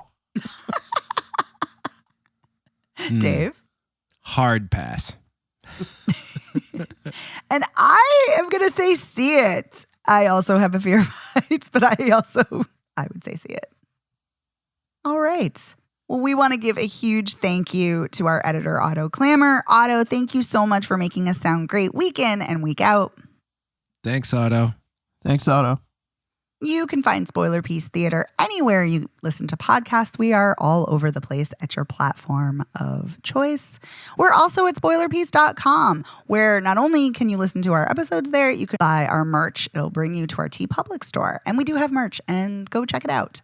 Dave?
Hard pass.
And I am going to say see it. I also have a fear of heights, but I would say see it. All right. Well, we want to give a huge thank you to our editor, Otto Clammer. Otto, thank you so much for making us sound great week in and week out.
Thanks, Otto.
Thanks, Otto.
You can find Spoiler Piece Theater anywhere you listen to podcasts. We are all over the place at your platform of choice. We're also at spoilerpiece.com, where not only can you listen to our episodes there, you can buy our merch. It'll bring you to our TeePublic store. And we do have merch, and go check it out.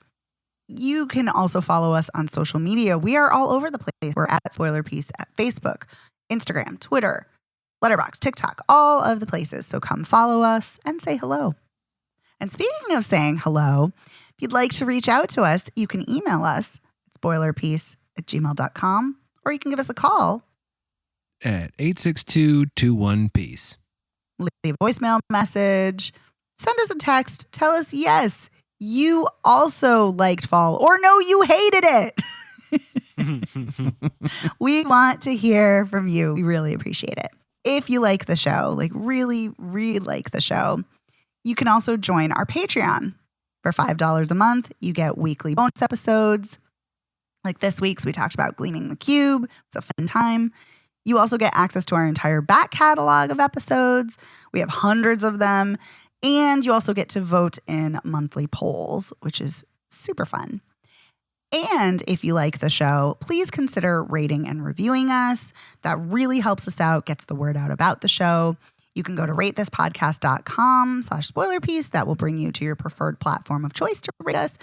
You can also follow us on social media. We are all over the place. We're at Spoiler Piece at Facebook, Instagram, Twitter, Letterboxd, TikTok, all of the places. So come follow us and say hello. And speaking of saying hello, if you'd like to reach out to us, you can email us at spoilerpiece@gmail.com, or you can give us a call
at 862-21-PEACE.
Leave a voicemail message, send us a text, tell us yes, you also liked Fall, or no, you hated it. We want to hear from you. We really appreciate it. If you like the show, like really, really like the show, you can also join our Patreon. For $5 a month, you get weekly bonus episodes. Like this week's, we talked about Gleaming the Cube. It's a fun time. You also get access to our entire back catalog of episodes. We have hundreds of them. And you also get to vote in monthly polls, which is super fun. And if you like the show, please consider rating and reviewing us. That really helps us out, gets the word out about the show. You can go to ratethispodcast.com/spoilerpiece. That will bring you to your preferred platform of choice to rate us.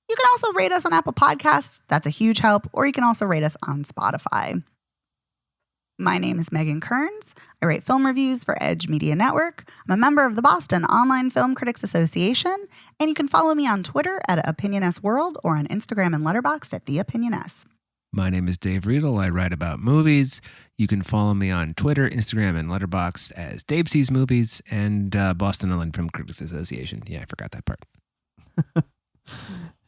You can also rate us on Apple Podcasts. That's a huge help. Or you can also rate us on Spotify. My name is Megan Kearns. I write film reviews for Edge Media Network. I'm a member of the Boston Online Film Critics Association. And you can follow me on Twitter at OpinionSWorld or on Instagram and Letterboxd at TheOpinionS.
My name is Dave Riedel. I write about movies. You can follow me on Twitter, Instagram, and Letterboxd as Dave Sees Movies and Boston Online Film Critics Association. Yeah, I forgot that part.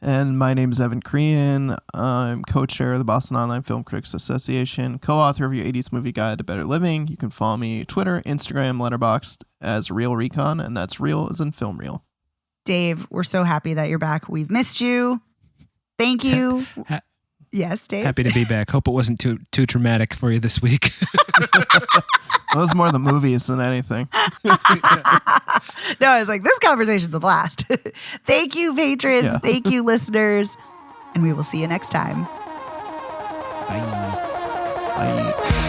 And my name is Evan Crean. I'm co-chair of the Boston Online Film Critics Association, co-author of Your 80s Movie Guide to Better Living. You can follow me Twitter, Instagram, Letterboxd as Real Recon, and that's real as in film reel.
Dave, we're so happy that you're back. We've missed you. Thank you. Yes, Dave.
Happy to be back. Hope it wasn't too traumatic for you this week.
It was more the movies than anything.
No, I was like, this conversation's a blast. Thank you, patrons.
Yeah.
Thank you, listeners. And we will see you next time.
Bye.
Bye.